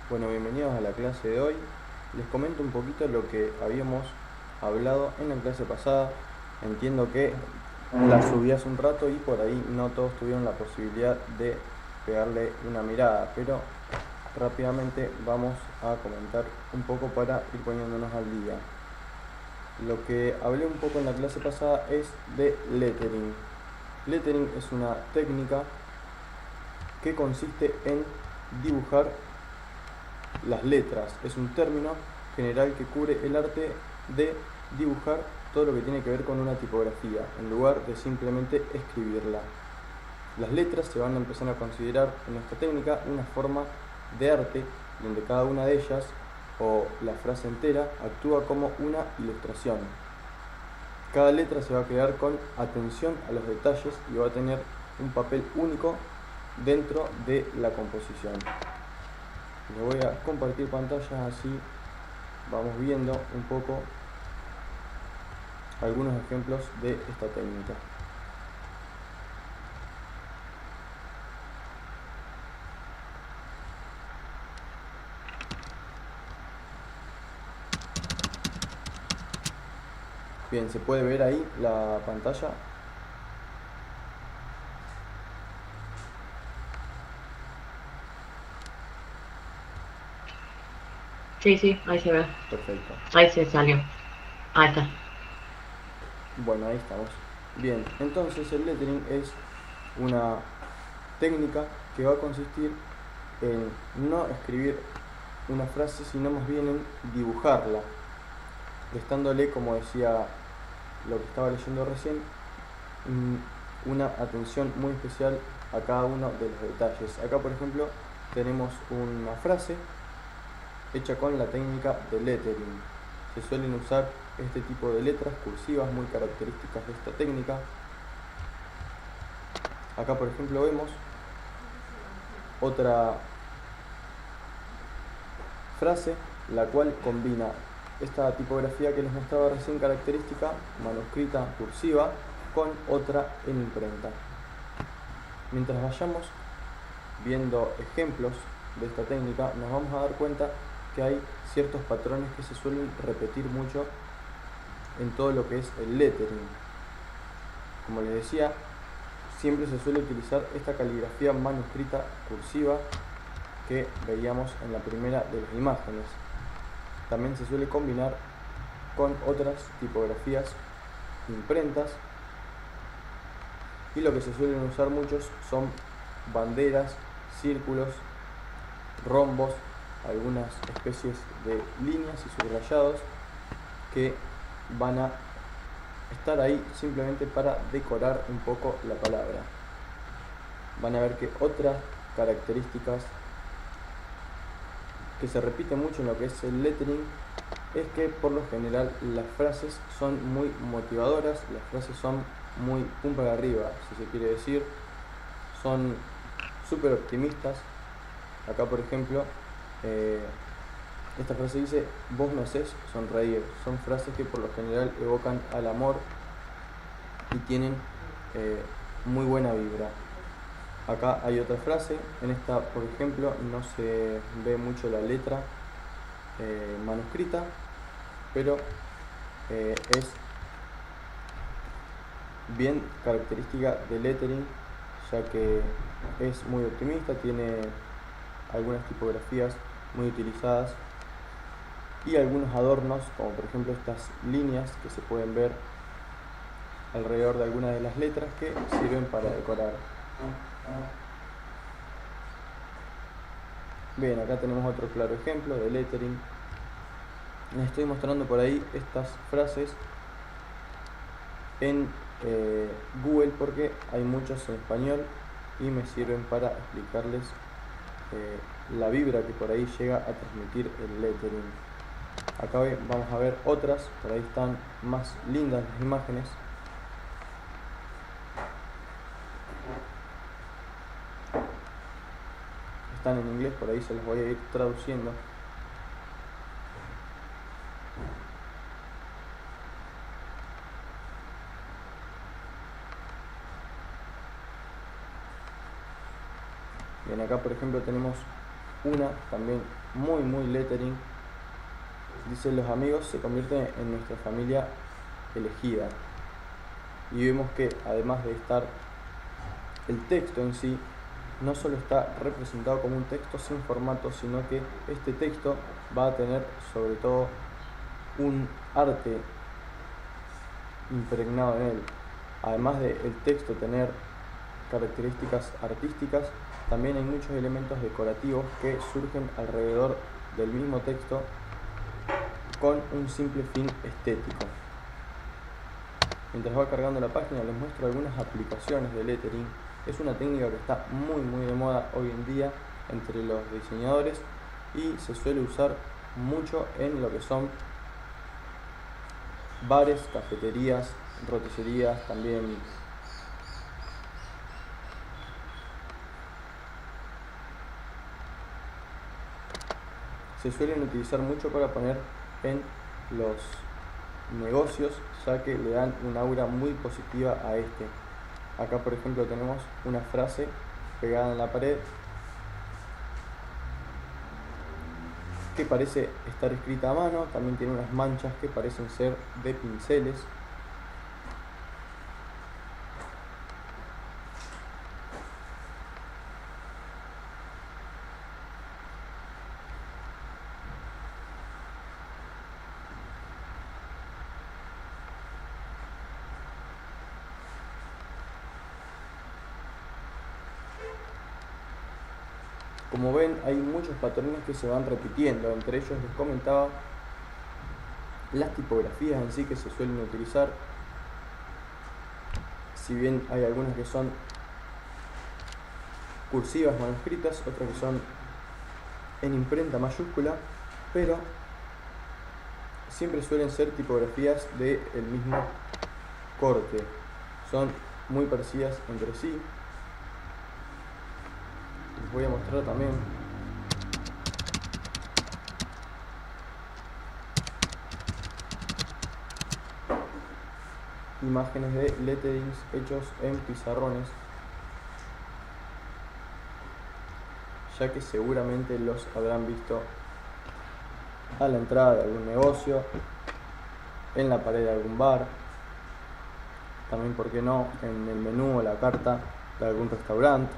Bueno, bienvenidos a la clase de hoy. Les comento un poquito lo que habíamos hablado en la clase pasada. Entiendo que la subí hace un rato y por ahí no todos tuvieron la posibilidad de pegarle una mirada, pero rápidamente vamos a comentar un poco para ir poniéndonos al día. Lo que hablé un poco en la clase pasada es de lettering. Lettering es una técnica que consiste en dibujar las letras. Es un término general que cubre el arte de dibujar todo lo que tiene que ver con una tipografía, en lugar de simplemente escribirla. Las letras se van a empezar a considerar en esta técnica una forma de arte donde cada una de ellas, o la frase entera, actúa como una ilustración. Cada letra se va a crear con atención a los detalles y va a tener un papel único dentro de la composición. Le voy a compartir pantalla, así vamos viendo un poco algunos ejemplos de esta técnica. Bien, se puede ver ahí la pantalla. Sí, ahí se ve. Perfecto. Ahí se salió. Ahí está. Bueno, ahí estamos. Bien, entonces el lettering es una técnica que va a consistir en no escribir una frase, sino más bien en dibujarla, prestándole, como decía lo que estaba leyendo recién, una atención muy especial a cada uno de los detalles. Acá, por ejemplo, tenemos una frase hecha con la técnica de lettering. Se suelen usar este tipo de letras cursivas muy características de esta técnica. Acá, por ejemplo, vemos otra frase, la cual combina esta tipografía que les mostraba recién, característica manuscrita cursiva, con otra en imprenta. Mientras vayamos viendo ejemplos de esta técnica, nos vamos a dar cuenta que hay ciertos patrones que se suelen repetir mucho en todo lo que es el lettering. Como les decía, siempre se suele utilizar esta caligrafía manuscrita cursiva que veíamos en la primera de las imágenes. También se suele combinar con otras tipografías imprentas, y lo que se suelen usar muchos son banderas, círculos, rombos, algunas especies de líneas y subrayados que van a estar ahí simplemente para decorar un poco la palabra. Van a ver que otras características que se repite mucho en lo que es el lettering es que por lo general las frases son muy motivadoras, las frases son muy pum para arriba, si se quiere decir, son súper optimistas. Acá, por ejemplo, esta frase dice: vos me hacés sonreír. Son frases que por lo general evocan al amor y tienen muy buena vibra. Acá hay otra frase, en esta, por ejemplo, no se ve mucho la letra manuscrita, pero es bien característica de lettering, ya que es muy optimista, tiene algunas tipografías muy utilizadas y algunos adornos, como por ejemplo estas líneas que se pueden ver alrededor de algunas de las letras, que sirven para decorar. Bien, acá tenemos otro claro ejemplo de lettering. Les estoy mostrando por ahí estas frases en Google porque hay muchos en español y me sirven para explicarles la vibra que por ahí llega a transmitir el lettering. Acá vamos a ver otras, por ahí están más lindas las imágenes. Están en inglés, por ahí se los voy a ir traduciendo. Bien, acá por ejemplo tenemos una también muy lettering. Dice: los amigos se convierten en nuestra familia elegida. Y vemos que además de estar el texto en sí, no solo está representado como un texto sin formato, sino que este texto va a tener sobre todo un arte impregnado en él. Además de el texto tener características artísticas, también hay muchos elementos decorativos que surgen alrededor del mismo texto con un simple fin estético. Mientras va cargando la página, les muestro algunas aplicaciones de lettering. Es una técnica que está muy de moda hoy en día entre los diseñadores y se suele usar mucho en lo que son bares, cafeterías, roticerías, también se suelen utilizar mucho para poner en los negocios, ya que le dan un aura muy positiva a este. Acá, por ejemplo, tenemos una frase pegada en la pared que parece estar escrita a mano. También tiene unas manchas que parecen ser de pinceles. Como ven, hay muchos patrones que se van repitiendo. Entre ellos les comentaba las tipografías en sí que se suelen utilizar. Si bien hay algunas que son cursivas manuscritas, otras que son en imprenta mayúscula, pero siempre suelen ser tipografías del mismo corte. Son muy parecidas entre sí. Les voy a mostrar también imágenes de letterings hechos en pizarrones, ya que seguramente los habrán visto a la entrada de algún negocio, en la pared de algún bar, también, por qué no, en el menú o la carta de algún restaurante.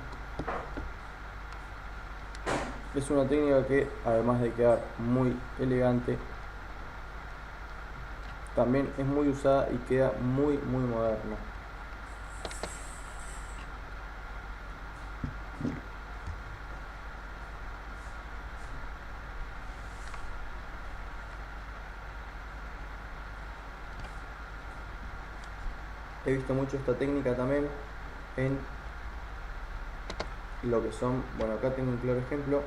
Es una técnica que, además de quedar muy elegante, también es muy usada y queda muy moderna. He visto mucho esta técnica también en lo que son, bueno, acá tengo un claro ejemplo.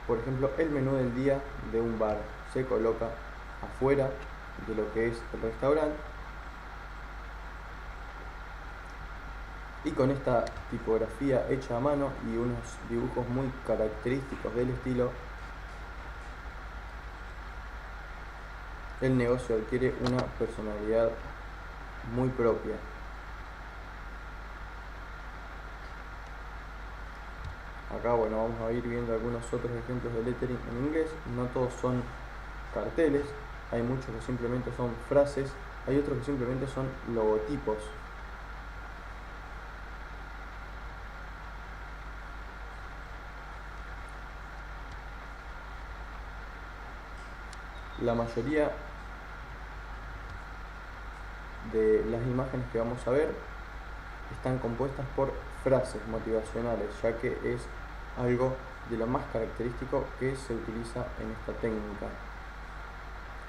Por ejemplo, el menú del día de un bar se coloca afuera de lo que es el restaurante, y con esta tipografía hecha a mano y unos dibujos muy característicos del estilo, el negocio adquiere una personalidad muy propia. Acá, bueno, vamos a ir viendo algunos otros ejemplos de lettering en inglés. No todos son carteles, hay muchos que simplemente son frases, hay otros que simplemente son logotipos. La mayoría de las imágenes que vamos a ver están compuestas por frases motivacionales, ya que es algo de lo más característico que se utiliza en esta técnica.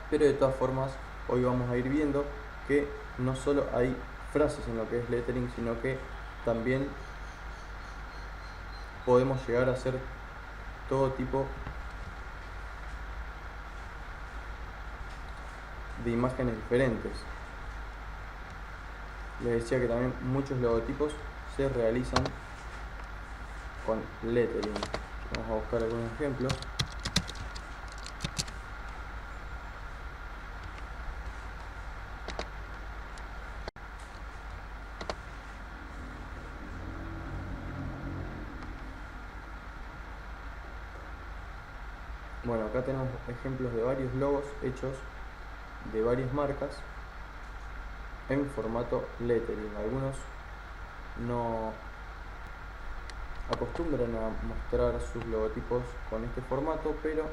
Pero de todas formas, hoy vamos a ir viendo que no solo hay frases en lo que es lettering, sino que también podemos llegar a hacer todo tipo de imágenes diferentes. Les decía que también muchos logotipos se realizan con lettering. Vamos a buscar algunos ejemplos. Bueno, acá tenemos ejemplos de varios logos hechos de varias marcas en formato lettering. Algunos no acostumbran a mostrar sus logotipos con este formato, pero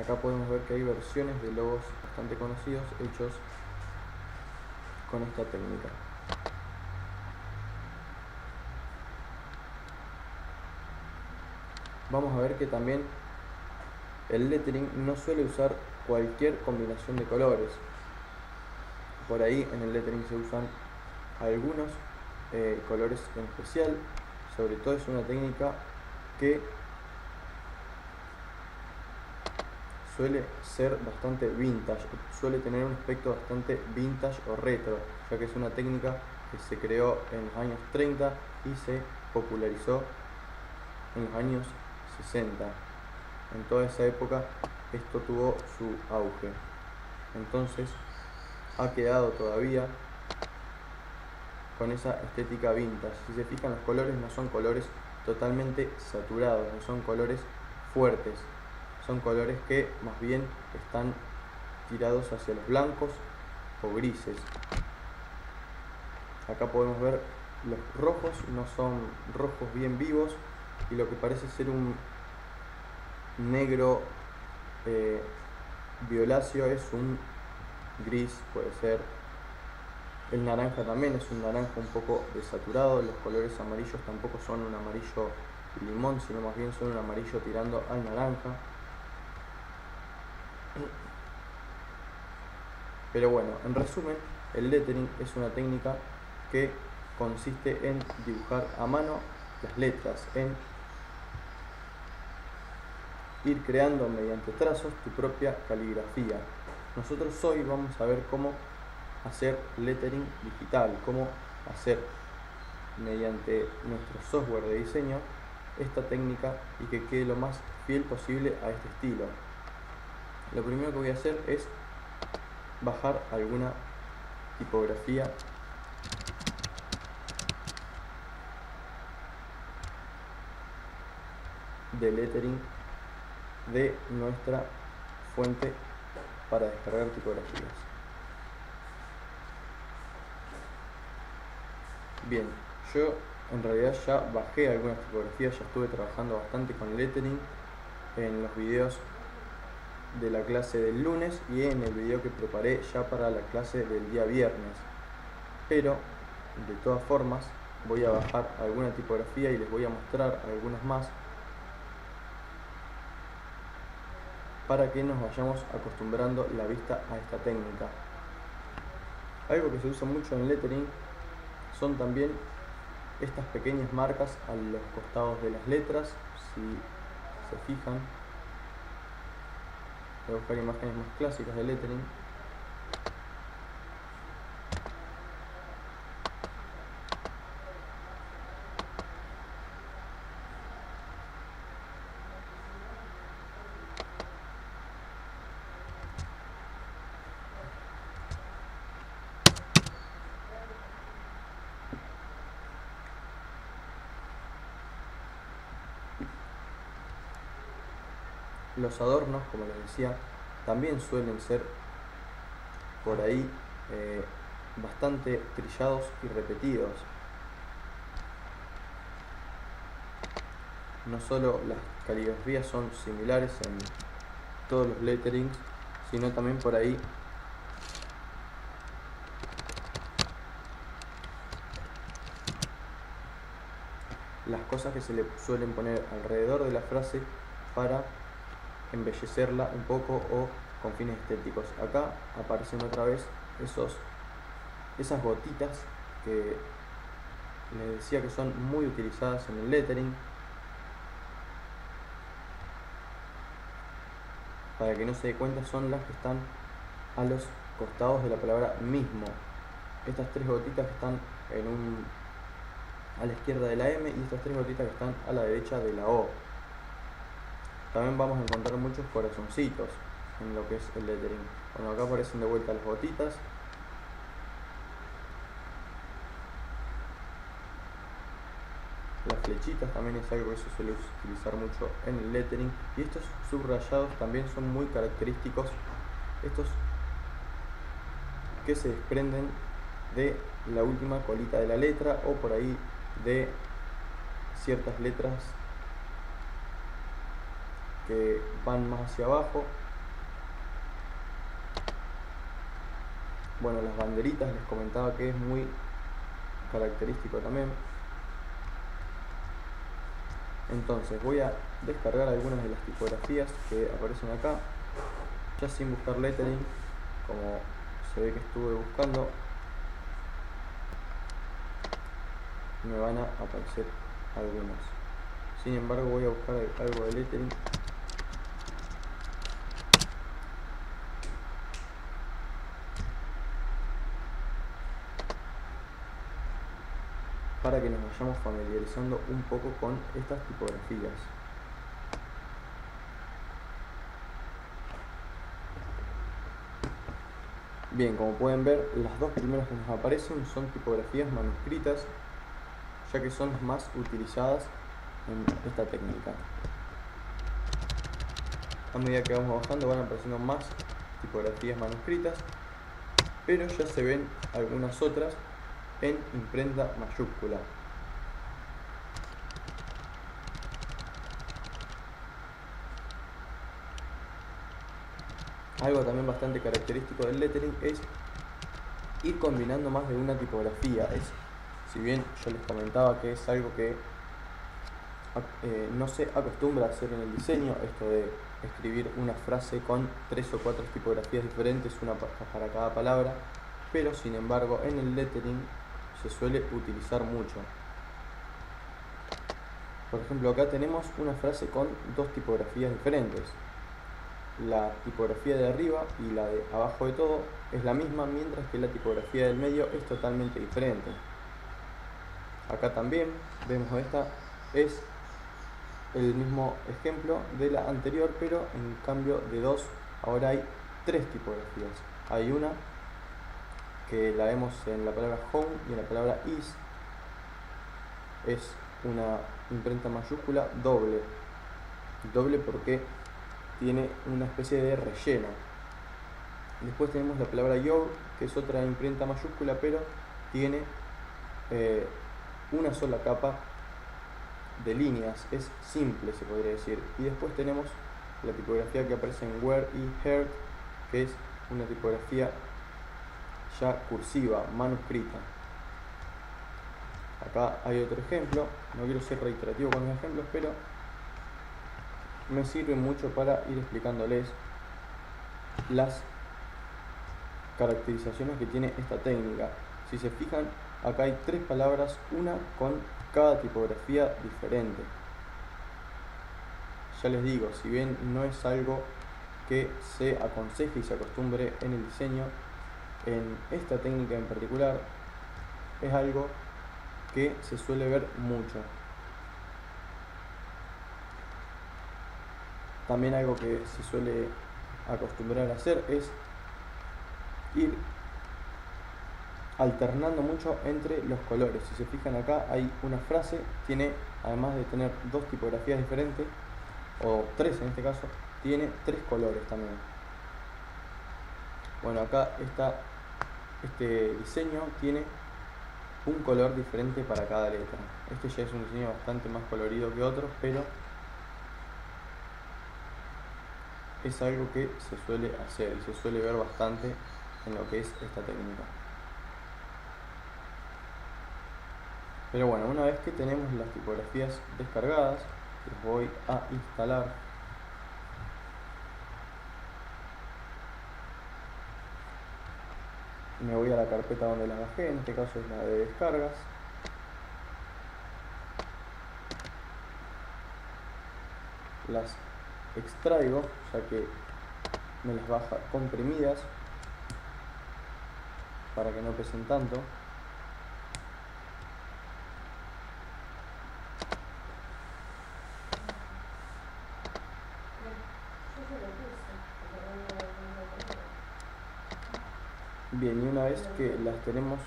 acá podemos ver que hay versiones de logos bastante conocidos hechos con esta técnica. Vamos a ver que también el lettering no suele usar cualquier combinación de colores. Por ahí en el lettering se usan algunos colores en especial. Sobre todo es una técnica que suele ser bastante vintage, suele tener un aspecto bastante vintage o retro, ya que es una técnica que se creó en los años 30 y se popularizó en los años 60. En toda esa época esto tuvo su auge. Entonces ha quedado todavía con esa estética vintage. Si se fijan, los colores no son colores totalmente saturados, no son colores fuertes, son colores que más bien están tirados hacia los blancos o grises. Acá podemos ver los rojos, no son rojos bien vivos, y lo que parece ser un negro violáceo es un gris, puede ser. El naranja también es un naranja un poco desaturado. Los colores amarillos tampoco son un amarillo limón, sino más bien son un amarillo tirando al naranja. Pero bueno, en resumen, el lettering es una técnica que consiste en dibujar a mano las letras, en ir creando mediante trazos tu propia caligrafía. Nosotros hoy vamos a ver cómo hacer lettering digital, cómo hacer mediante nuestro software de diseño esta técnica y que quede lo más fiel posible a este estilo. Lo primero que voy a hacer es bajar alguna tipografía de lettering de nuestra fuente para descargar tipografías. Bien, yo en realidad ya bajé algunas tipografías, ya estuve trabajando bastante con lettering en los videos de la clase del lunes y en el video que preparé ya para la clase del día viernes. Pero de todas formas voy a bajar alguna tipografía y les voy a mostrar algunas más para que nos vayamos acostumbrando la vista a esta técnica. Algo que se usa mucho en lettering son también estas pequeñas marcas a los costados de las letras. Si se fijan, voy a buscar imágenes más clásicas de lettering. Los adornos, como les decía, también suelen ser por ahí bastante trillados y repetidos. No solo las caligrafías son similares en todos los letterings, sino también por ahí las cosas que se le suelen poner alrededor de la frase para embellecerla un poco o con fines estéticos. Acá aparecen otra vez esas gotitas que les decía que son muy utilizadas en el lettering. Para que no se dé cuenta, son las que están a los costados de la palabra mismo. Estas tres gotitas que están a la izquierda de la M y estas tres gotitas que están a la derecha de la O. También vamos a encontrar muchos corazoncitos en lo que es el lettering. Bueno, acá aparecen de vuelta las gotitas. flechitas también es algo que se suele utilizar mucho en el lettering, y estos subrayados también son muy característicos, estos que se desprenden de la última colita de la letra o por ahí de ciertas letras que van más hacia abajo. Bueno, las banderitas les comentaba que es muy característico también. Entonces voy a descargar algunas de las tipografías que aparecen acá, ya sin buscar lettering, como se ve que estuve buscando, me van a aparecer algunas. Sin embargo, voy a buscar algo de lettering. Para que nos vayamos familiarizando un poco con estas tipografías. Bien, como pueden ver, las dos primeras que nos aparecen son tipografías manuscritas, ya que son las más utilizadas en esta técnica. A medida que vamos bajando van apareciendo más tipografías manuscritas, pero ya se ven algunas otras en imprenta mayúscula. Algo también bastante característico del lettering es ir combinando más de una tipografía. Si bien yo les comentaba que es algo que no se acostumbra a hacer en el diseño, esto de escribir una frase con 3 o 4 tipografías diferentes, una para cada palabra, pero sin embargo en el lettering se suele utilizar mucho. Por ejemplo, acá tenemos una frase con dos tipografías diferentes. La tipografía de arriba y la de abajo de todo es la misma, mientras que la tipografía del medio es totalmente diferente. Acá también vemos esta, es el mismo ejemplo de la anterior, pero en cambio de dos, ahora hay tres tipografías. Hay una que la vemos en la palabra home y en la palabra is, es una imprenta mayúscula doble porque tiene una especie de relleno. Después tenemos la palabra your, que es otra imprenta mayúscula, pero tiene una sola capa de líneas, es simple, se podría decir. Y después tenemos la tipografía que aparece en where y here, que es una tipografía ya cursiva, manuscrita. Acá hay otro ejemplo, no quiero ser reiterativo con los ejemplos, pero me sirve mucho para ir explicándoles las caracterizaciones que tiene esta técnica. Si se fijan, acá hay tres palabras, una con cada tipografía diferente. Ya les digo, si bien no es algo que se aconseje y se acostumbre en el diseño, en esta técnica en particular es algo que se suele ver mucho. También algo que se suele acostumbrar a hacer es ir alternando mucho entre los colores. Si se fijan acá hay una frase, tiene, además de tener dos tipografías diferentes, o tres en este caso, tiene tres colores también. Bueno, acá este diseño tiene un color diferente para cada letra. Este ya es un diseño bastante más colorido que otros, pero es algo que se suele hacer y se suele ver bastante en lo que es esta técnica. Pero bueno, una vez que tenemos las tipografías descargadas, les voy a instalar. Me voy a la carpeta donde la bajé, en este caso es la de descargas. Las extraigo, ya que me las baja comprimidas para que no pesen tanto. Bien, y una vez que las tenemos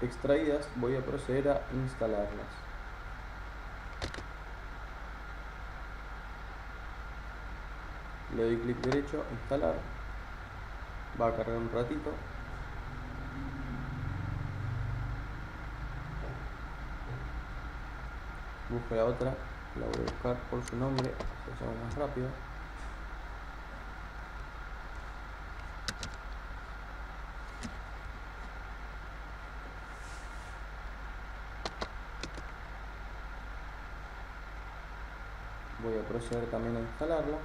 extraídas, voy a proceder a instalarlas. Le doy clic derecho, instalar, va a cargar un ratito. Busco la otra, la voy a buscar por su nombre, se llama más rápido. Voy a proceder también a instalarla.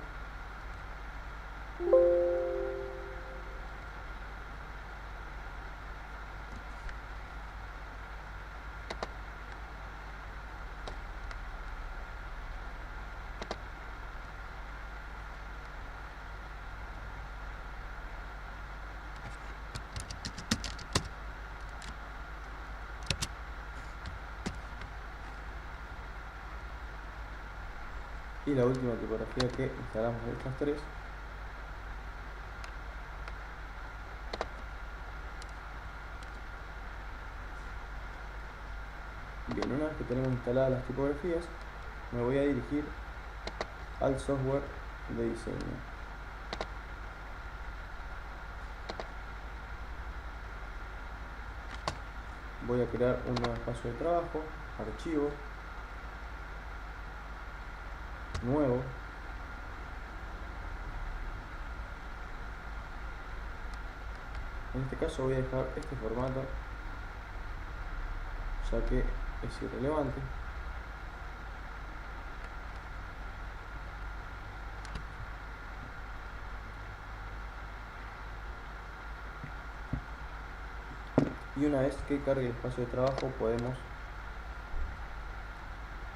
Y la última tipografía que instalamos de estas tres bien, una vez que tenemos instaladas las tipografías, me voy a dirigir al software de diseño. Voy a crear un nuevo espacio de trabajo, archivo, nuevo. En este caso voy a dejar este formato, ya que es irrelevante. Y una vez que cargue el espacio de trabajo, podemos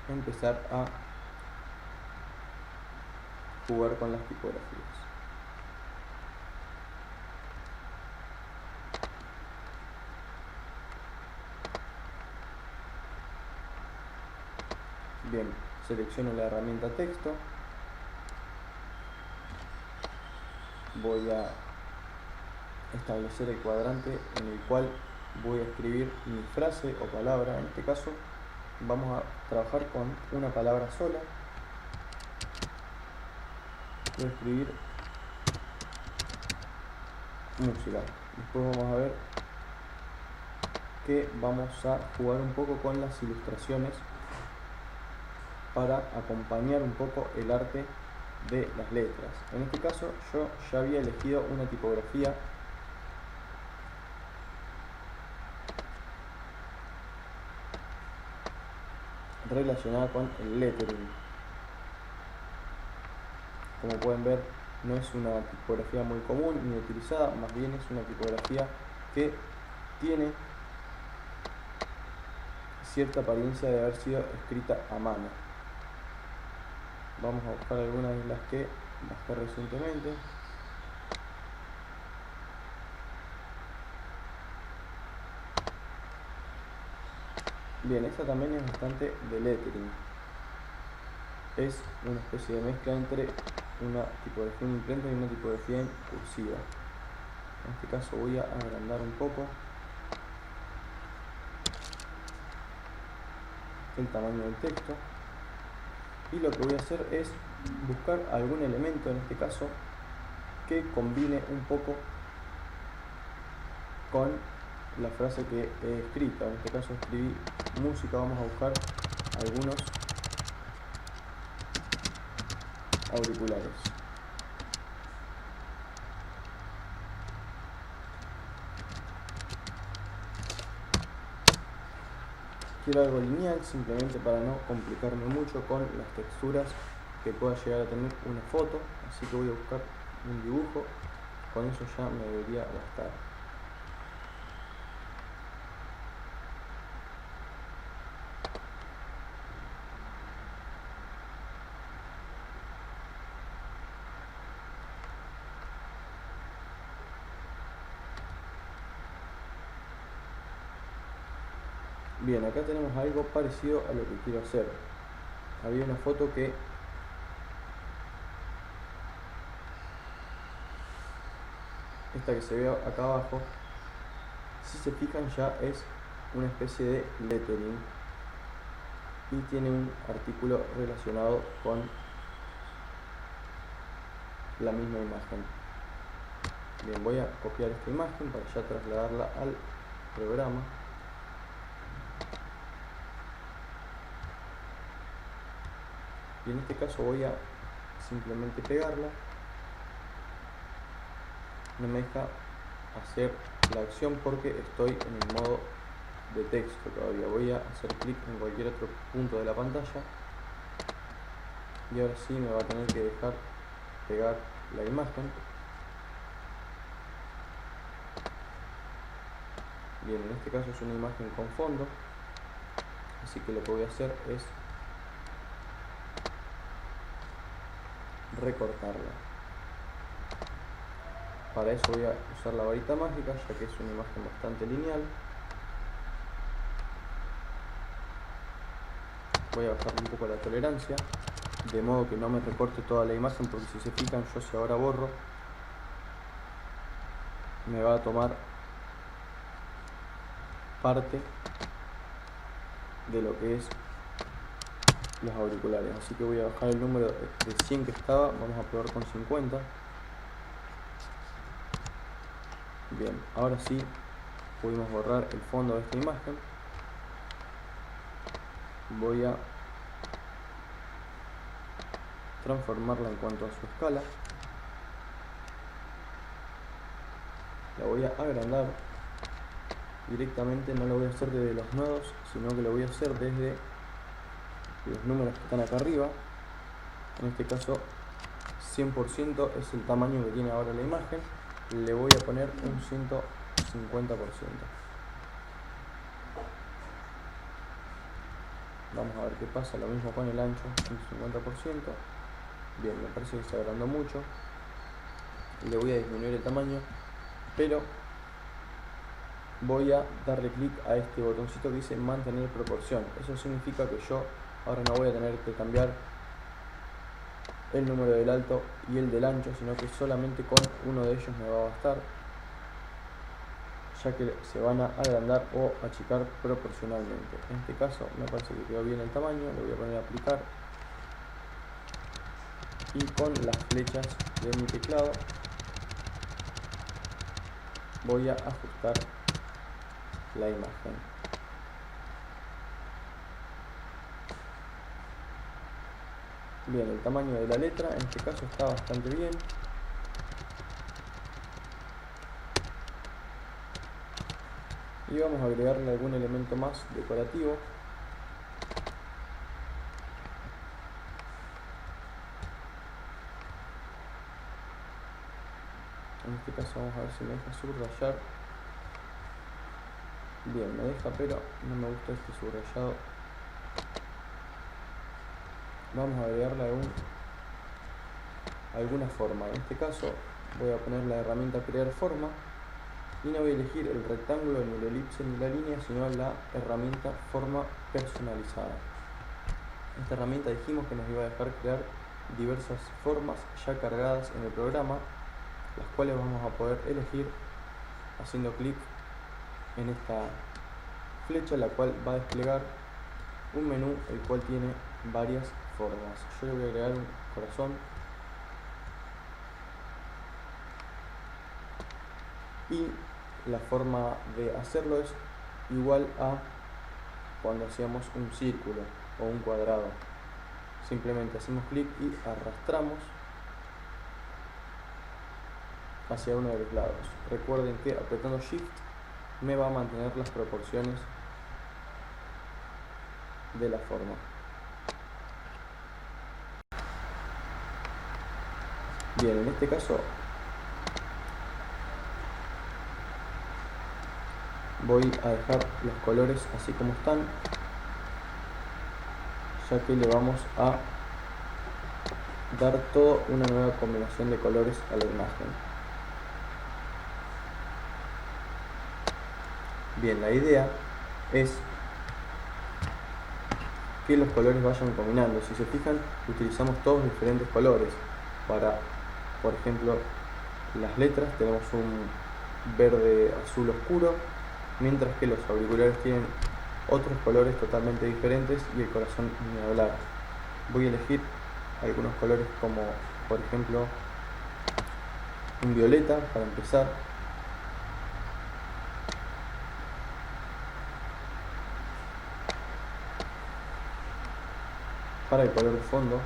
empezar a jugar con las tipografías. Bien, selecciono la herramienta texto, voy a establecer el cuadrante en el cual voy a escribir mi frase o palabra. En este caso vamos a trabajar con una palabra sola. Voy a escribir música. Después vamos a ver que vamos a jugar un poco con las ilustraciones para acompañar un poco el arte de las letras. En este caso yo ya había elegido una tipografía relacionada con el lettering. Como pueden ver, no es una tipografía muy común ni utilizada, más bien es una tipografía que tiene cierta apariencia de haber sido escrita a mano. Vamos a buscar algunas de las que bajé recientemente. Bien, esta también es bastante de lettering. Es una especie de mezcla entre una tipografía en imprenta y una tipografía en cursiva. En este caso voy a agrandar un poco el tamaño del texto. Y lo que voy a hacer es buscar algún elemento, en este caso, que combine un poco con la frase que he escrito. En este caso escribí música, vamos a buscar algunos auriculares. Quiero algo lineal, simplemente para no complicarme mucho con las texturas que pueda llegar a tener una foto, así que voy a buscar un dibujo, con eso ya me debería bastar. Bien, acá tenemos algo parecido a lo que quiero hacer. Había una foto que esta que se ve acá abajo, si se fijan ya es una especie de lettering y tiene un artículo relacionado con la misma imagen. Bien, voy a copiar esta imagen para ya trasladarla al programa. Y en este caso voy a simplemente pegarla. No me deja hacer la acción porque estoy en el modo de texto todavía. Voy a hacer clic en cualquier otro punto de la pantalla y ahora sí me va a tener que dejar pegar la imagen. Bien, en este caso es una imagen con fondo, así que lo que voy a hacer es recortarla. Para eso voy a usar la varita mágica, ya que es una imagen bastante lineal. Voy a bajarle un poco la tolerancia, de modo que no me recorte toda la imagen, porque si se fijan, yo si ahora borro, me va a tomar parte de lo que es los auriculares. Así que voy a bajar el número de 100 que estaba, vamos a probar con 50. Bien, ahora sí pudimos borrar el fondo de esta imagen. Voy a transformarla en cuanto a su escala. La voy a agrandar directamente, no lo voy a hacer desde los nodos, sino que lo voy a hacer desde los números que están acá arriba. En este caso 100% es el tamaño que tiene ahora la imagen. Le voy a poner un 150%. Vamos a ver qué pasa, lo mismo con el ancho, 150%. Bien, me parece que se agrandó mucho. Le voy a disminuir el tamaño, pero voy a darle clic a este botoncito que dice mantener proporción. Eso significa que yo ahora no voy a tener que cambiar el número del alto y el del ancho, sino que solamente con uno de ellos me va a bastar, ya que se van a agrandar o achicar proporcionalmente. En este caso me parece que quedó bien el tamaño, le voy a poner a aplicar y con las flechas de mi teclado voy a ajustar la imagen. Bien, el tamaño de la letra en este caso está bastante bien. Y vamos a agregarle algún elemento más decorativo. En este caso vamos a ver si me deja subrayar. Bien, me deja, pero no me gusta este subrayado. Vamos a agregarle alguna forma. En este caso voy a poner la herramienta crear forma y no voy a elegir el rectángulo, ni el elipse, ni la línea, sino la herramienta forma personalizada. Esta herramienta dijimos que nos iba a dejar crear diversas formas ya cargadas en el programa, las cuales vamos a poder elegir haciendo clic en esta flecha, la cual va a desplegar un menú el cual tiene varias formas. Yo le voy a agregar un corazón y la forma de hacerlo es igual a cuando hacíamos un círculo o un cuadrado. Simplemente hacemos clic y arrastramos hacia uno de los lados. Recuerden que apretando Shift me va a mantener las proporciones de la forma. Bien, en este caso voy a dejar los colores así como están, ya que le vamos a dar toda una nueva combinación de colores a la imagen. Bien, la idea es que los colores vayan combinando. Si se fijan, utilizamos todos diferentes colores. Para, por ejemplo, las letras tenemos un verde azul oscuro, mientras que los auriculares tienen otros colores totalmente diferentes y el corazón ni hablar. Voy a elegir algunos colores como por ejemplo un violeta para empezar. Para el color de fondo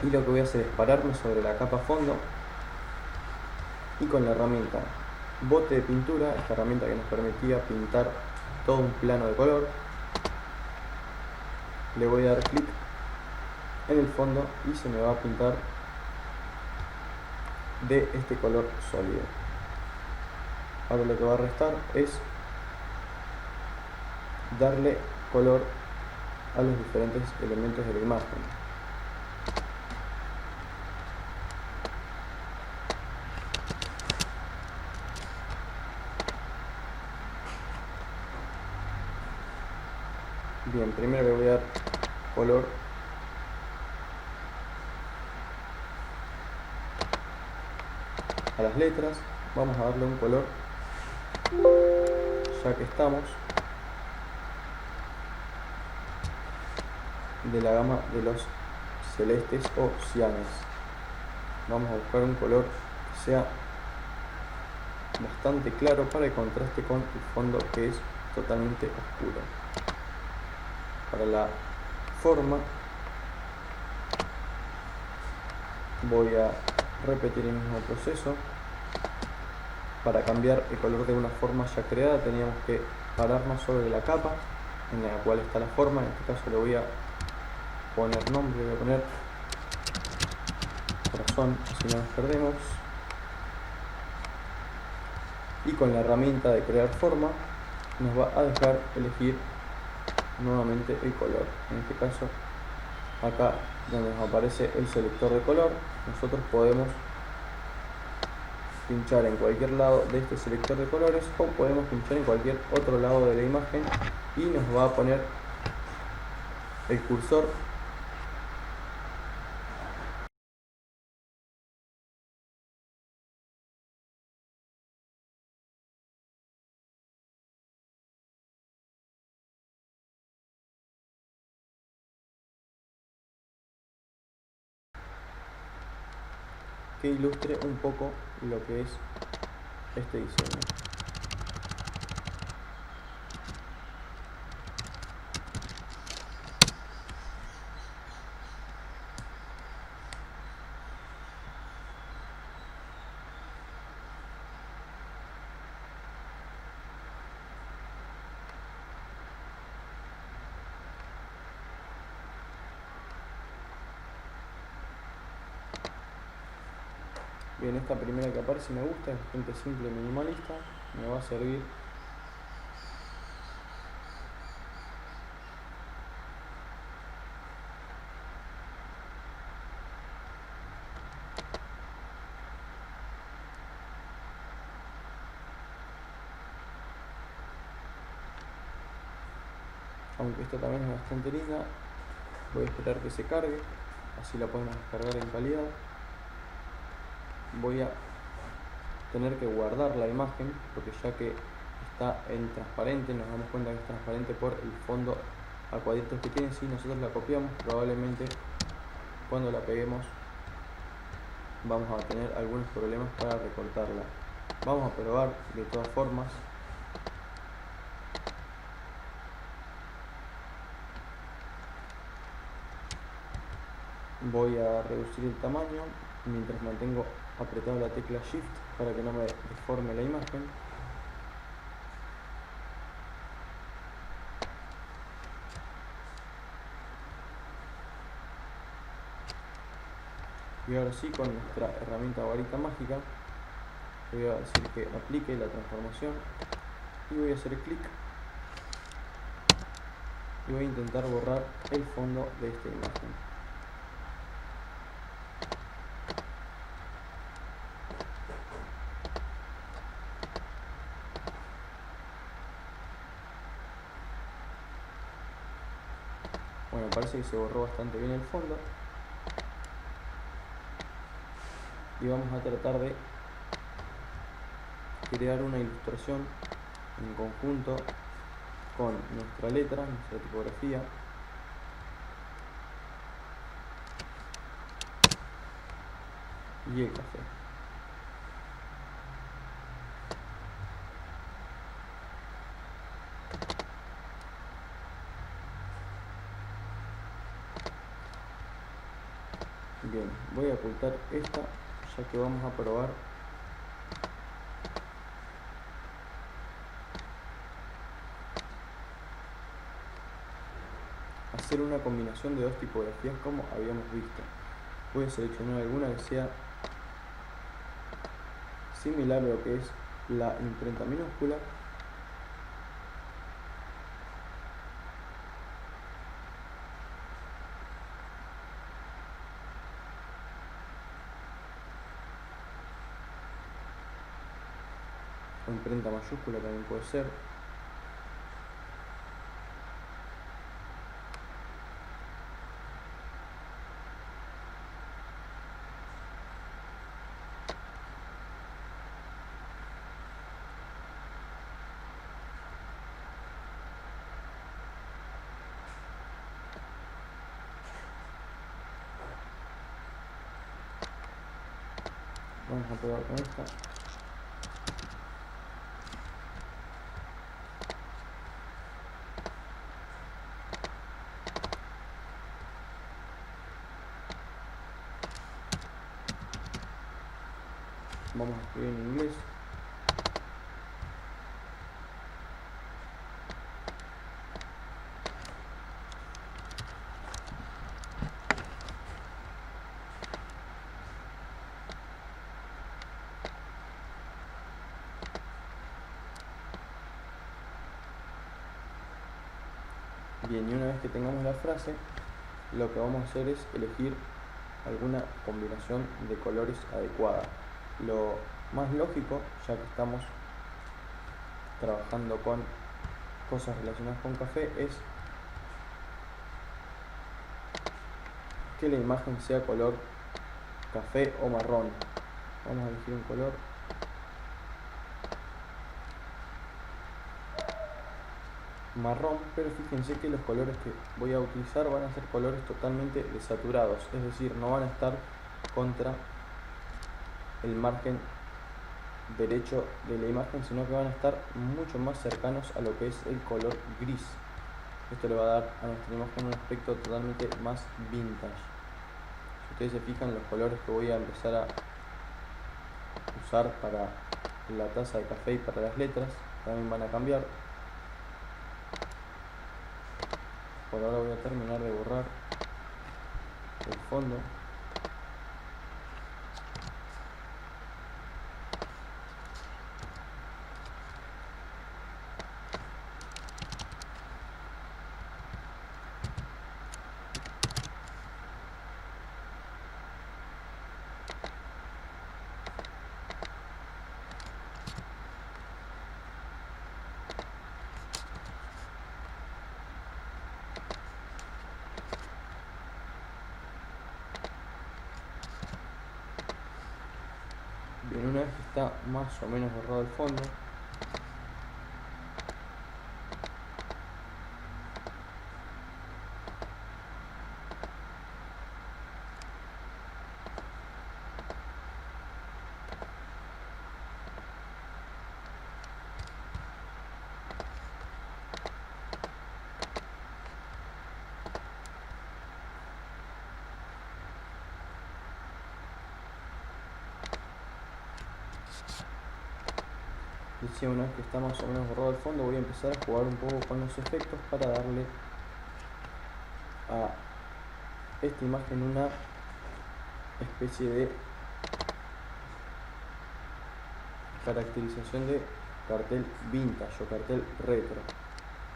y lo que voy a hacer es pararme sobre la capa fondo y con la herramienta bote de pintura, esta herramienta que nos permitía pintar todo un plano de color, le voy a dar clic en el fondo y se me va a pintar de este color sólido. Ahora lo que va a restar es darle color a los diferentes elementos de la imagen. Bien, primero le voy a dar color a las letras. Vamos a darle un color, ya que estamos, de la gama de los celestes o cianes. Vamos a buscar un color que sea bastante claro para el contraste con el fondo, que es totalmente oscuro. Para la forma voy a repetir el mismo proceso. Para cambiar el color de una forma ya creada teníamos que pararnos sobre la capa en la cual está la forma. En este caso le voy a poner nombre, voy a poner corazón, si no nos perdemos. Y con la herramienta de crear forma nos va a dejar elegir nuevamente el color. En este caso, acá donde nos aparece el selector de color, nosotros podemos pinchar en cualquier lado de este selector de colores o podemos pinchar en cualquier otro lado de la imagen y nos va a poner el cursor que ilustre un poco lo que es este diseño. Bien, esta primera que aparece me gusta, es bastante simple y minimalista, me va a servir. Aunque esta también es bastante linda, voy a esperar que se cargue, así la podemos descargar en calidad. Voy a tener que guardar la imagen porque ya que está en transparente, nos damos cuenta que es transparente por el fondo a cuadritos que tiene. Si nosotros la copiamos, probablemente cuando la peguemos vamos a tener algunos problemas para recortarla. Vamos a probar de todas formas. Voy a reducir el tamaño mientras mantengo apretado la tecla Shift para que no me deforme la imagen. Y ahora sí, con nuestra herramienta varita mágica, le voy a decir que aplique la transformación y voy a hacer clic y voy a intentar borrar el fondo de esta imagen. Bueno, parece que se borró bastante bien el fondo y vamos a tratar de crear una ilustración en conjunto con nuestra letra, nuestra tipografía y el café. Bien, voy a ocultar esta ya que vamos a probar hacer una combinación de dos tipografías como habíamos visto. Voy a seleccionar alguna que sea similar a lo que es la imprenta minúscula o imprenta mayúscula también puede ser. Vamos a probar con esta. Vamos a escribir en inglés. Bien, y una vez que tengamos la frase, lo que vamos a hacer es elegir alguna combinación de colores adecuada. Lo más lógico, ya que estamos trabajando con cosas relacionadas con café, es que la imagen sea color café o marrón. Vamos a elegir un color marrón, pero fíjense que los colores que voy a utilizar van a ser colores totalmente desaturados, es decir, no van a estar contra el margen derecho de la imagen, sino que van a estar mucho más cercanos a lo que es el color gris. Esto le va a dar a nuestra imagen un aspecto totalmente más vintage. Si ustedes se fijan, los colores que voy a empezar a usar para la taza de café y para las letras también van a cambiar. Por ahora voy a terminar de borrar el fondo. Bien, una vez que está más o menos borrado el fondo, decía, una vez que está más o menos borrado el fondo, voy a empezar a jugar un poco con los efectos para darle a esta imagen una especie de caracterización de cartel vintage o cartel retro.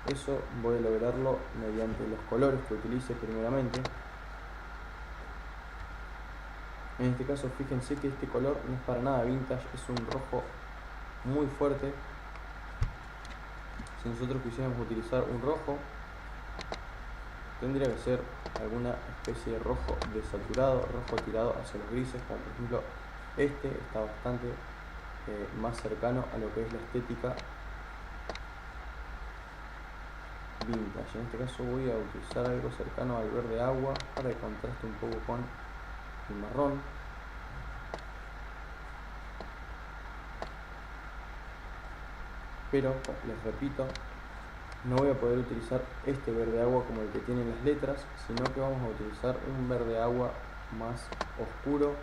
Eso voy a lograrlo mediante los colores que utilice primeramente. En este caso fíjense que este color no es para nada vintage, es un rojo muy fuerte. Si nosotros quisiéramos utilizar un rojo, tendría que ser alguna especie de rojo desaturado, rojo tirado hacia los grises, como por ejemplo este está bastante más cercano a lo que es la estética vintage. En este caso voy a utilizar algo cercano al verde agua para que contraste un poco con el marrón. Pero les repito, no voy a poder utilizar este verde agua como el que tienen las letras, sino que vamos a utilizar un verde agua más oscuro,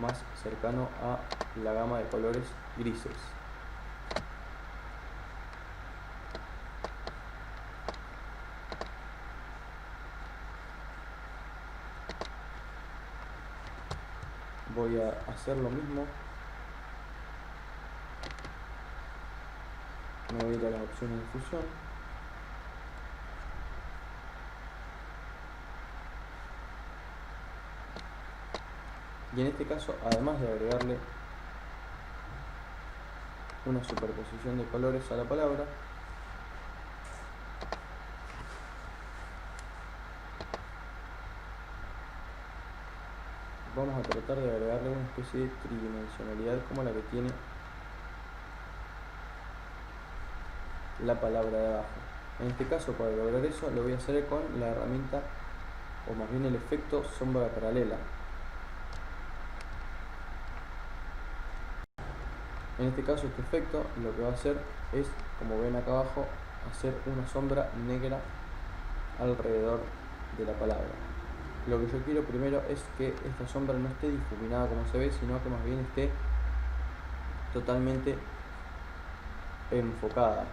más cercano a la gama de colores grises. Voy a hacer lo mismo. Me voy a ir a las opciones de fusión. Y en este caso, además de agregarle una superposición de colores a la palabra, vamos a tratar de agregarle una especie de tridimensionalidad como la que tiene la palabra de abajo. En este caso, para lograr eso, lo voy a hacer con la herramienta, o más bien el efecto sombra paralela. En este caso, este efecto lo que va a hacer es, como ven acá abajo, hacer una sombra negra alrededor de la palabra. Lo que yo quiero primero es que esta sombra no esté difuminada como se ve, sino que más bien esté totalmente enfocada.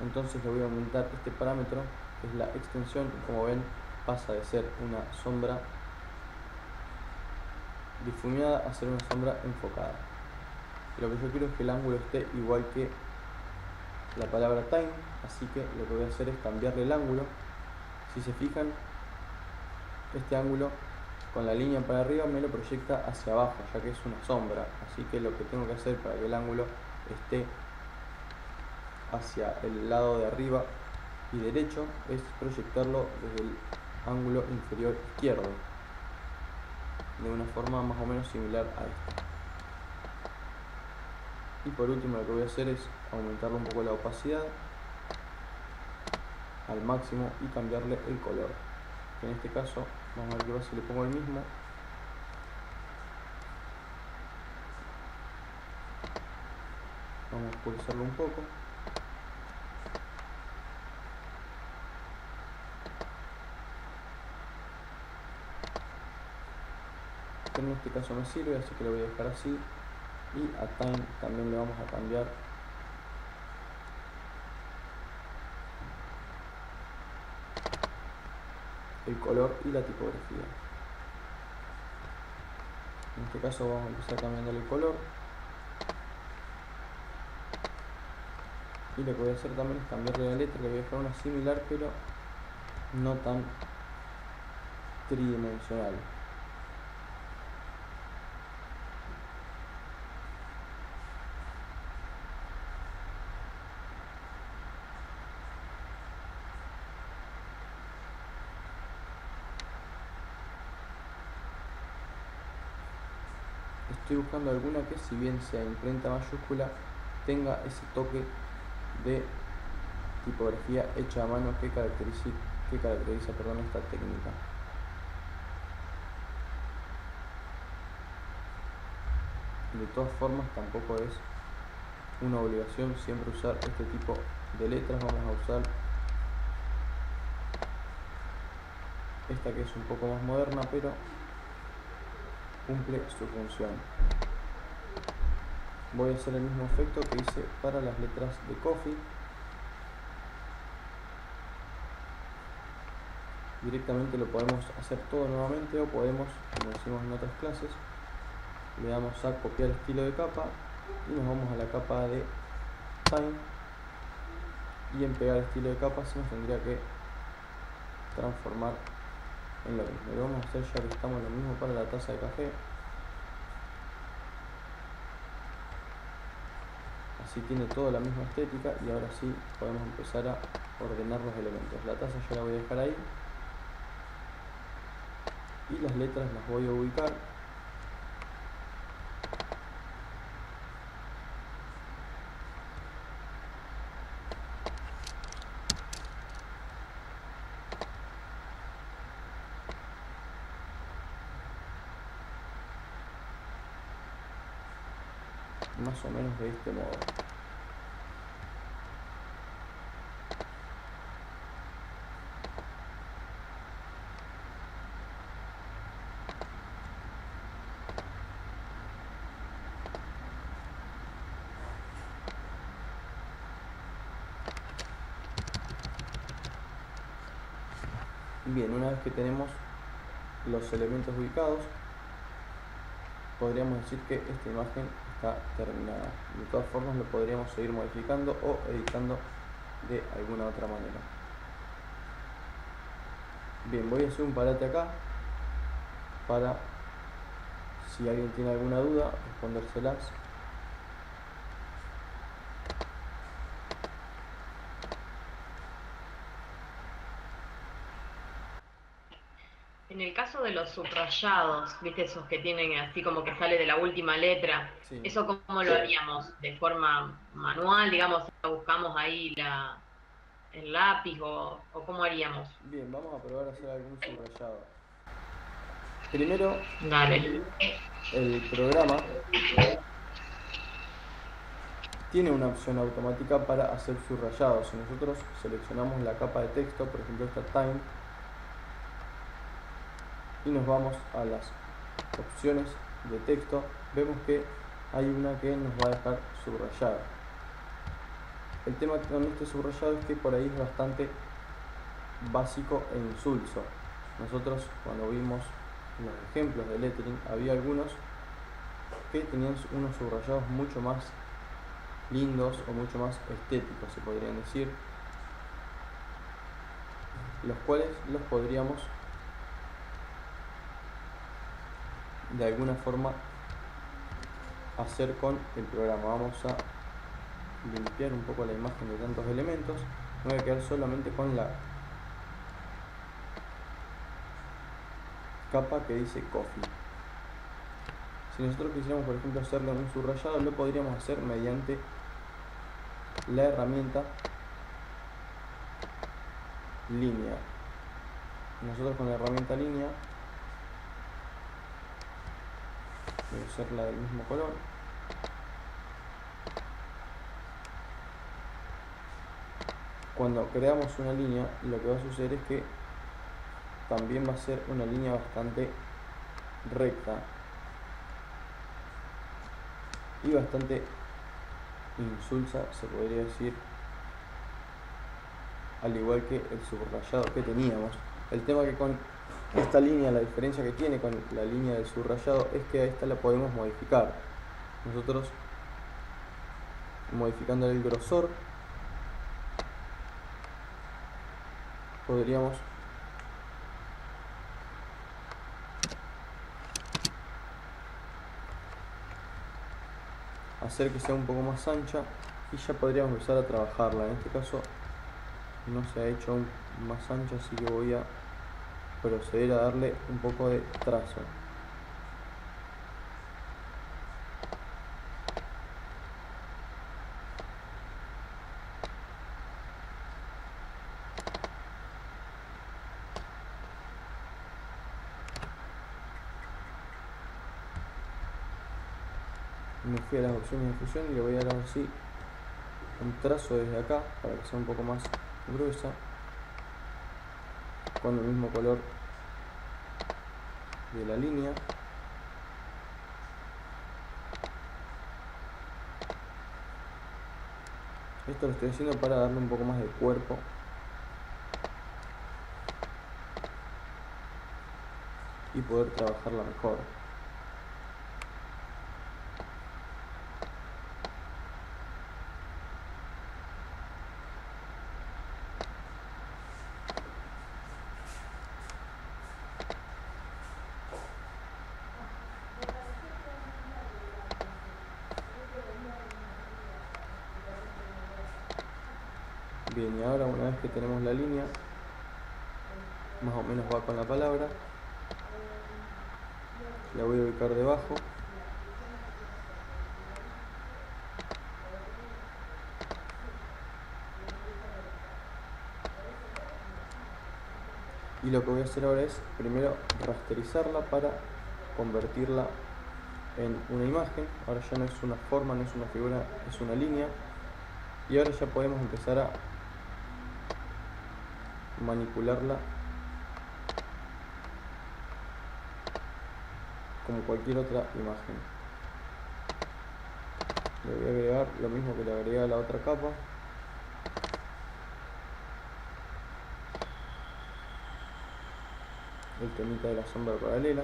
Entonces le voy a aumentar este parámetro, que es la extensión, y como ven pasa de ser una sombra difuminada a ser una sombra enfocada. Lo que yo quiero es que el ángulo esté igual que la palabra time, así que lo que voy a hacer es cambiarle el ángulo. Si se fijan, este ángulo con la línea para arriba me lo proyecta hacia abajo, ya que es una sombra, así que lo que tengo que hacer para que el ángulo esté hacia el lado de arriba y derecho es proyectarlo desde el ángulo inferior izquierdo, de una forma más o menos similar a esta. Y por último lo que voy a hacer es aumentarle un poco la opacidad al máximo y cambiarle el color, que en este caso vamos a ver qué pasa si le pongo el mismo. Vamos a oscurecerlo un poco. En este caso me sirve, así que lo voy a dejar así. Y a time también le vamos a cambiar el color y la tipografía. En este caso vamos a empezar cambiándole el color. Y lo que voy a hacer también es cambiarle la letra, le voy a dejar una similar pero no tan tridimensional. Estoy buscando alguna que, si bien sea imprenta mayúscula, tenga ese toque de tipografía hecha a mano que caracteriza esta técnica. De todas formas, tampoco es una obligación siempre usar este tipo de letras. Vamos a usar esta que es un poco más moderna, pero cumple su función. Voy a hacer el mismo efecto que hice para las letras de Coffee. Directamente lo podemos hacer todo nuevamente, o podemos, como hicimos en otras clases, le damos a copiar estilo de capa y nos vamos a la capa de time y en pegar estilo de capa se nos tendría que transformar en lo mismo. Lo vamos a hacer ya que estamos lo mismo para la taza de café. Así tiene toda la misma estética y ahora sí podemos empezar a ordenar los elementos. La taza ya la voy a dejar ahí y las letras las voy a ubicar. Más o menos de este modo. Bien, una vez que tenemos los elementos ubicados, podríamos decir que esta imagen está terminada. De todas formas lo podríamos seguir modificando o editando de alguna otra manera. Bien, voy a hacer un parate acá para, si alguien tiene alguna duda, respondérselas. En el caso de los subrayados, ¿viste? Esos que tienen así como que sale de la última letra, Sí. ¿eso cómo lo haríamos? ¿De forma manual, digamos, buscamos ahí el lápiz o cómo haríamos? Bien, vamos a probar a hacer algún subrayado. Primero, Dale. el programa tiene una opción automática para hacer subrayados. Si nosotros seleccionamos la capa de texto, por ejemplo esta Time, y nos vamos a las opciones de texto, vemos que hay una que nos va a dejar subrayada. El tema con este subrayado es que por ahí es bastante básico e insulso. Nosotros cuando vimos los ejemplos de lettering había algunos que tenían unos subrayados mucho más lindos o mucho más estéticos, se podrían decir, los cuales los podríamos de alguna forma hacer con el programa. Vamos a limpiar un poco la imagen de tantos elementos. Me voy a quedar solamente con la capa que dice Coffee. Si nosotros quisiéramos, por ejemplo, hacerle un subrayado, lo podríamos hacer mediante la herramienta línea. Nosotros con la herramienta línea, voy a hacerla del mismo color. Cuando creamos una línea, lo que va a suceder es que también va a ser una línea bastante recta y bastante insulsa, se podría decir, al igual que el subrayado que teníamos. El tema que con esta línea, la diferencia que tiene con la línea del subrayado es que a esta la podemos modificar. Nosotros, modificando el grosor, podríamos hacer que sea un poco más ancha y ya podríamos empezar a trabajarla. En este caso no se ha hecho aún más ancha, así que voy a proceder a darle un poco de trazo. Me fui a las opciones de fusión y le voy a dar así un trazo desde acá para que sea un poco más gruesa, con el mismo color de la línea. Esto lo estoy haciendo para darle un poco más de cuerpo y poder trabajarla mejor. Bien, y ahora una vez que tenemos la línea, más o menos va con la palabra, la voy a ubicar debajo. Y lo que voy a hacer ahora es primero rasterizarla para convertirla en una imagen. Ahora ya no es una forma, no es una figura, es una línea. Y ahora ya podemos empezar a manipularla como cualquier otra imagen. Le voy a agregar lo mismo que le agregué a la otra capa. El temita de la sombra paralela.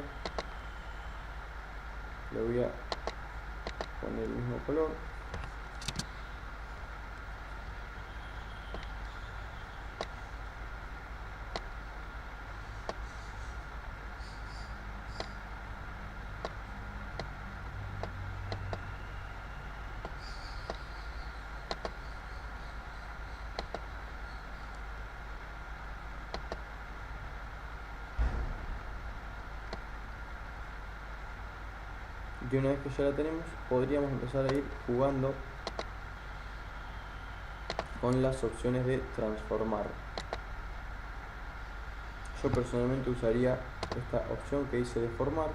Le voy a poner el mismo color. Y una vez que ya la tenemos, podríamos empezar a ir jugando con las opciones de transformar. Yo personalmente usaría esta opción que dice deformar,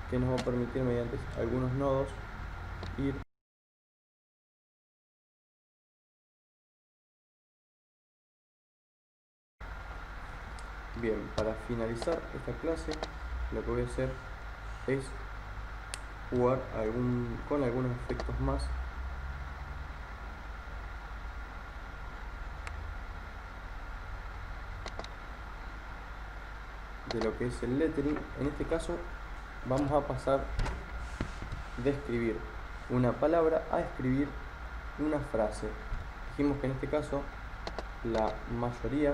que nos va a permitir mediante algunos nodos ir bien. Para finalizar esta clase, lo que voy a hacer es jugar con algunos efectos más de lo que es el lettering. En este caso vamos a pasar de escribir una palabra a escribir una frase. Dijimos que en este caso la mayoría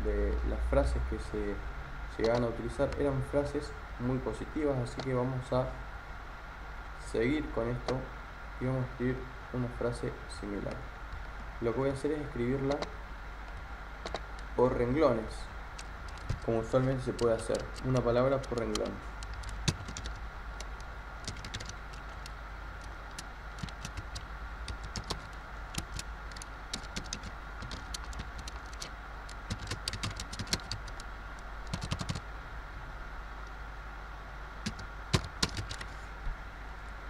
de las frases que se llegaban a utilizar eran frases muy positivas, así que vamos a seguir con esto y vamos a escribir una frase similar. Lo que voy a hacer es escribirla por renglones, como usualmente se puede hacer, una palabra por renglón.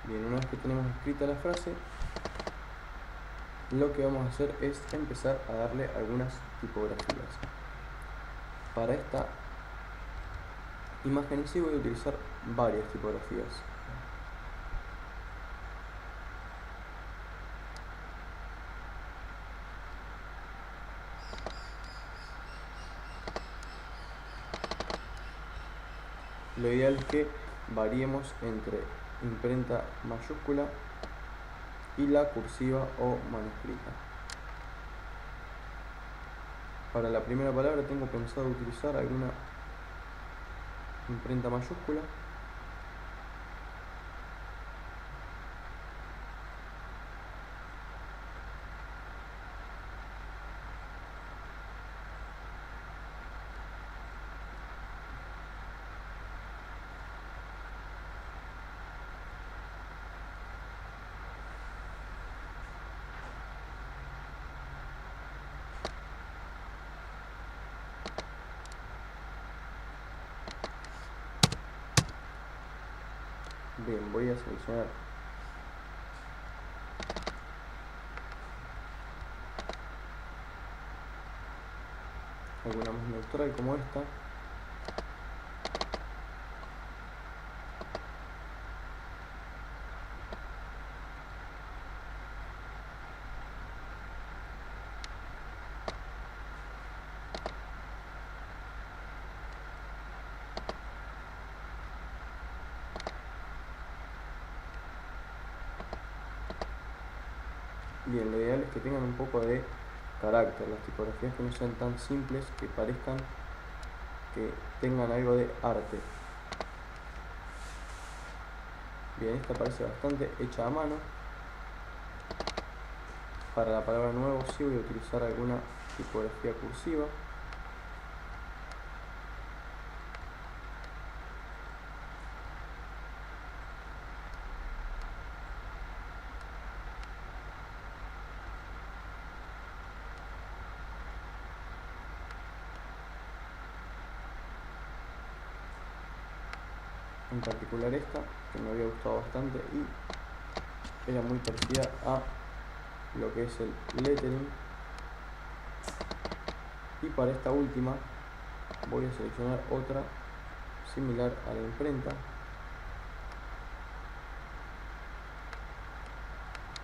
Bien, una vez que tenemos escrita la frase, lo que vamos a hacer es empezar a darle algunas tipografías. Para esta imagen en sí voy a utilizar varias tipografías. Lo ideal es que variemos entre imprenta mayúscula y la cursiva o manuscrita. Para la primera palabra tengo pensado utilizar alguna imprenta mayúscula. Bien, voy a seleccionar alguna más neutral como esta. Bien, lo ideal es que tengan un poco de carácter, las tipografías que no sean tan simples, que parezcan que tengan algo de arte. Bien, esta parece bastante hecha a mano. Para la palabra nuevo sí voy a utilizar alguna tipografía cursiva. En particular esta, que me había gustado bastante y era muy parecida a lo que es el lettering. Y para esta última voy a seleccionar otra similar a la imprenta,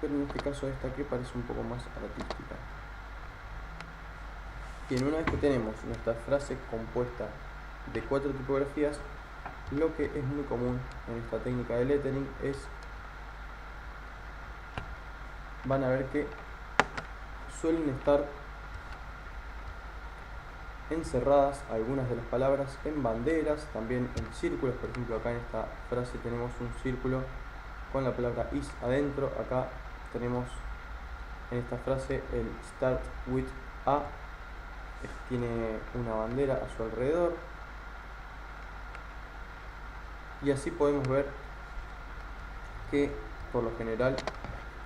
pero en este caso esta que parece un poco más artística. Bien, una vez que tenemos nuestra frase compuesta de 4 tipografías, lo que es muy común en esta técnica de lettering es, van a ver que suelen estar encerradas algunas de las palabras en banderas, también en círculos. Por ejemplo, acá en esta frase tenemos un círculo con la palabra is adentro. Acá tenemos en esta frase el start with a, tiene una bandera a su alrededor, y así podemos ver que por lo general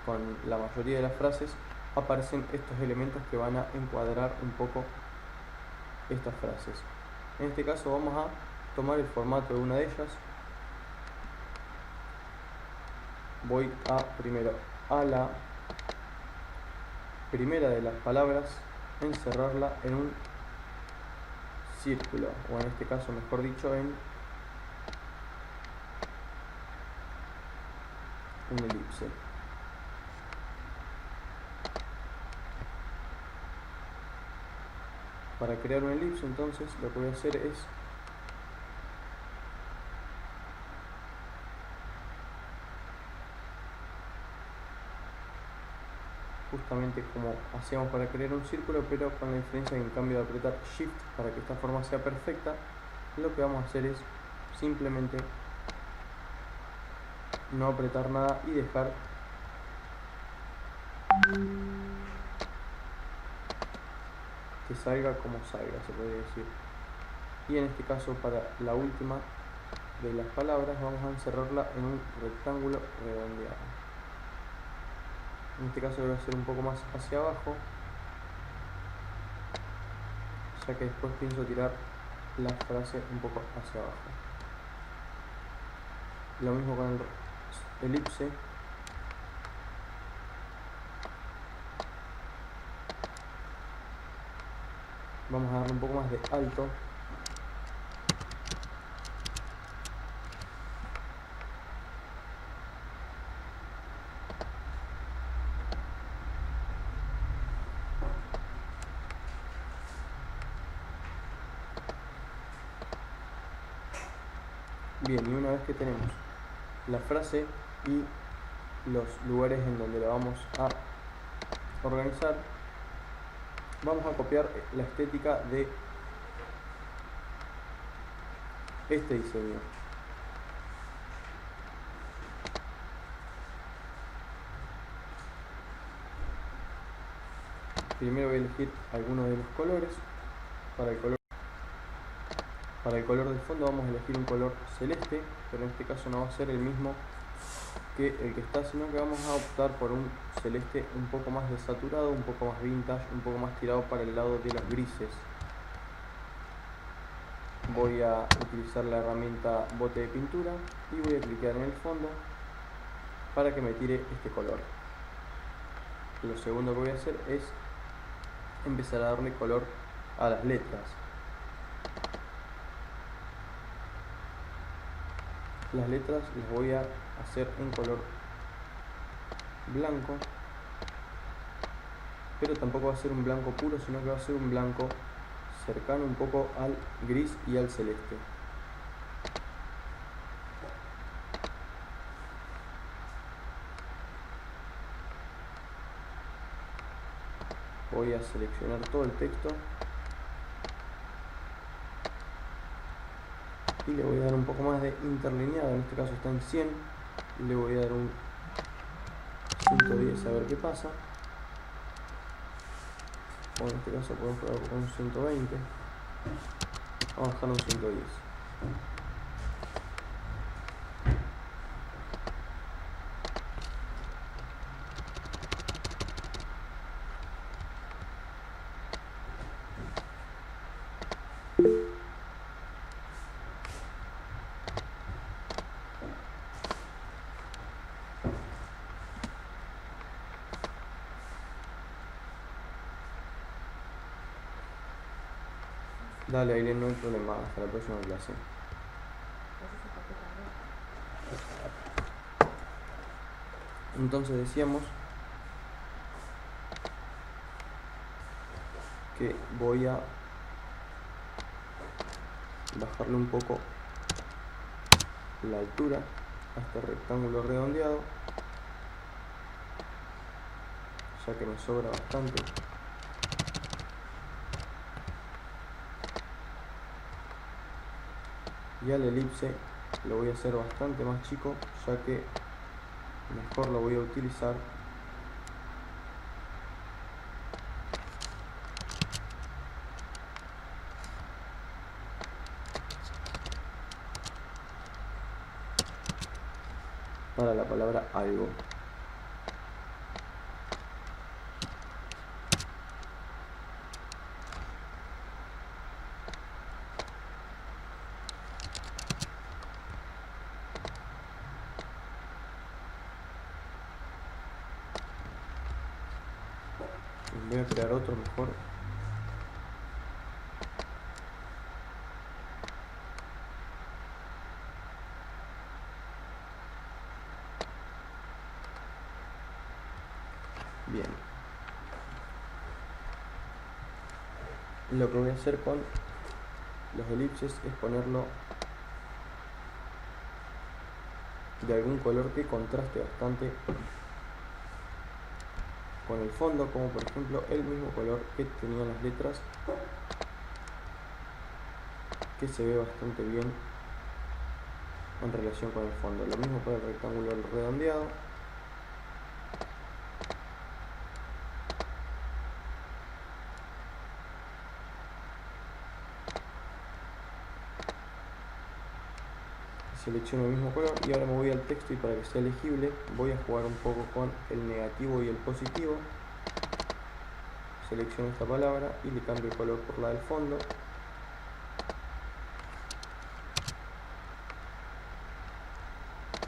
con la mayoría de las frases aparecen estos elementos que van a encuadrar un poco estas frases. En este caso vamos a tomar el formato de una de ellas. Voy a primero a la primera de las palabras encerrarla en un círculo, o en este caso mejor dicho en un elipse. Para crear un elipse, entonces lo que voy a hacer es justamente como hacíamos para crear un círculo, pero con la diferencia que en cambio de apretar Shift para que esta forma sea perfecta, lo que vamos a hacer es simplemente no apretar nada y dejar que salga como salga, se podría decir. Y en este caso, para la última de las palabras, vamos a encerrarla en un rectángulo redondeado. En este caso lo voy a hacer un poco más hacia abajo, ya que después pienso tirar la frase un poco hacia abajo. Lo mismo con el elipse. Vamos a darle un poco más de alto. Bien, y una vez que tenemos la frase y los lugares en donde la vamos a organizar, vamos a copiar la estética de este diseño. Primero voy a elegir alguno de los colores. Para el color del fondo vamos a elegir un color celeste, pero en este caso no va a ser el mismo que el que está, sino que vamos a optar por un celeste un poco más desaturado, un poco más vintage, un poco más tirado para el lado de los grises. Voy a utilizar la herramienta bote de pintura y voy a clicar en el fondo para que me tire este color. Lo segundo que voy a hacer es empezar a darle color a las letras. Las letras las voy a hacer en color blanco, pero tampoco va a ser un blanco puro, sino que va a ser un blanco cercano un poco al gris y al celeste. Voy a seleccionar todo el texto y le voy a dar un poco más de interlineado. En este caso está en 100, le voy a dar un 110 a ver qué pasa. o en este caso podemos probar con un 120, vamos a dejar un 110. Dale, Aileen, no hay problema, hasta la próxima clase. Entonces decíamos que voy a bajarle un poco la altura a este rectángulo redondeado, ya que me sobra bastante. Y al elipse lo voy a hacer bastante más chico, ya que mejor lo voy a utilizar para la palabra algo. Voy a crear otro mejor. Bien. Lo que voy a hacer con los elipses es ponerlo de algún color que contraste bastante con el fondo, como por ejemplo el mismo color que tenían las letras, que se ve bastante bien en relación con el fondo. Lo mismo para el rectángulo redondeado. Selecciono el mismo color y ahora me voy al texto, y para que sea legible voy a jugar un poco con el negativo y el positivo. Selecciono esta palabra y le cambio el color por la del fondo.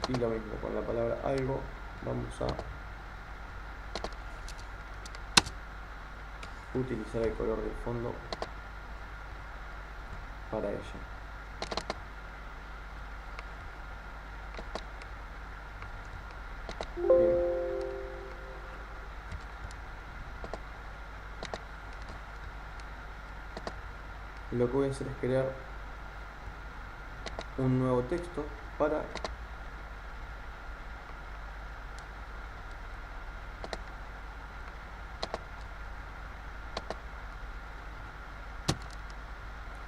Y lo mismo con la palabra algo, vamos a utilizar el color del fondo para ella. Bien. Lo que voy a hacer es crear un nuevo texto para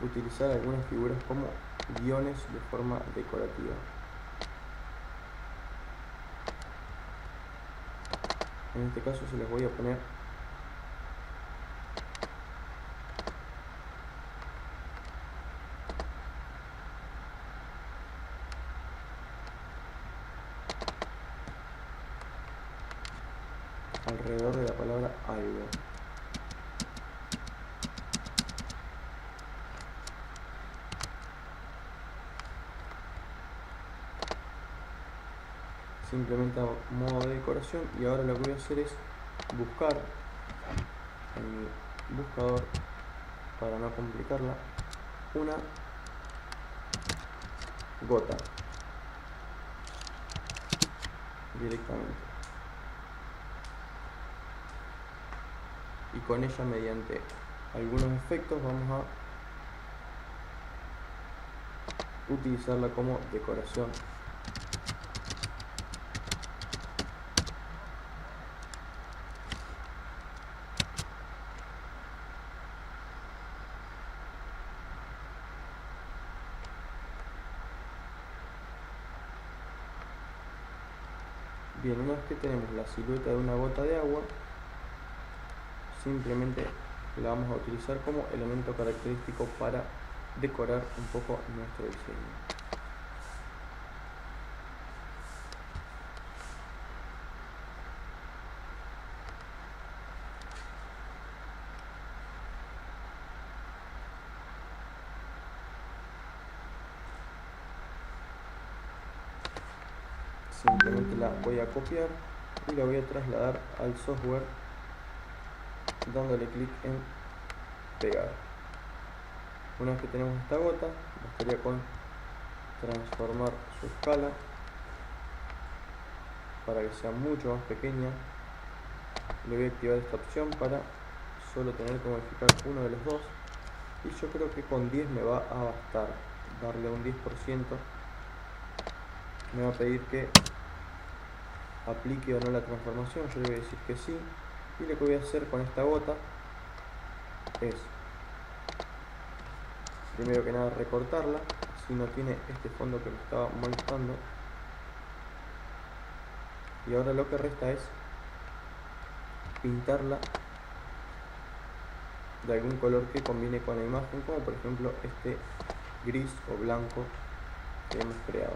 utilizar algunas figuras como guiones de forma decorativa. En este caso se les voy a poner alrededor de la palabra algo. Simplemente a modo de decoración. Y ahora lo que voy a hacer es buscar en mi buscador, para no complicarla, una gota directamente, y con ella, mediante algunos efectos, vamos a utilizarla como decoración. Bien, una vez que tenemos la silueta de una gota de agua, simplemente la vamos a utilizar como elemento característico para decorar un poco nuestro diseño. Simplemente la voy a copiar y la voy a trasladar al software dándole clic en pegar. Una vez que tenemos esta gota, bastaría con transformar su escala para que sea mucho más pequeña. Le voy a activar esta opción para solo tener que modificar uno de los dos, y yo creo que con 10 me va a bastar. Darle un 10%. Me va a pedir que aplique o no la transformación, yo le voy a decir que sí, y lo que voy a hacer con esta gota es, primero que nada, recortarla, si no tiene este fondo que me estaba molestando, y ahora lo que resta es pintarla de algún color que combine con la imagen, como por ejemplo este gris o blanco que hemos creado.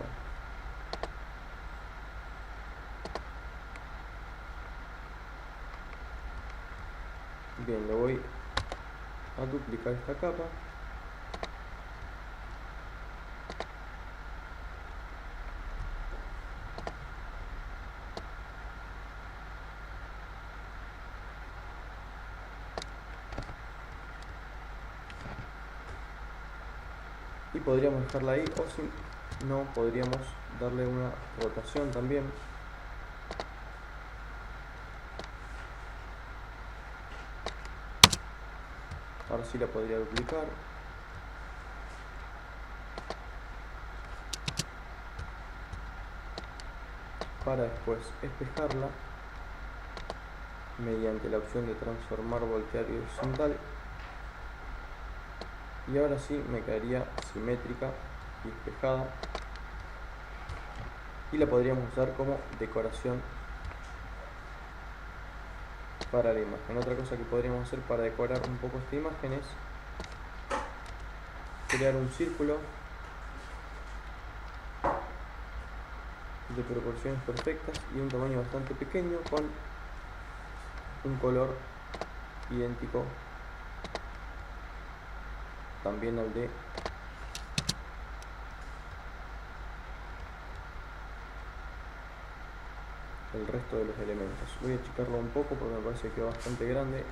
Bien, le voy a duplicar esta capa y podríamos dejarla ahí, o si no, podríamos darle una rotación también. Ahora sí la podría duplicar. Para después espejarla mediante la opción de transformar, voltear y horizontal. Y ahora sí me quedaría simétrica y espejada. Y la podríamos usar como decoración para la imagen. Otra cosa que podríamos hacer para decorar un poco esta imagen es crear un círculo de proporciones perfectas y un tamaño bastante pequeño con un color idéntico también al de el resto de los elementos. Voy a achicarlo un poco porque me parece que quedó bastante grande.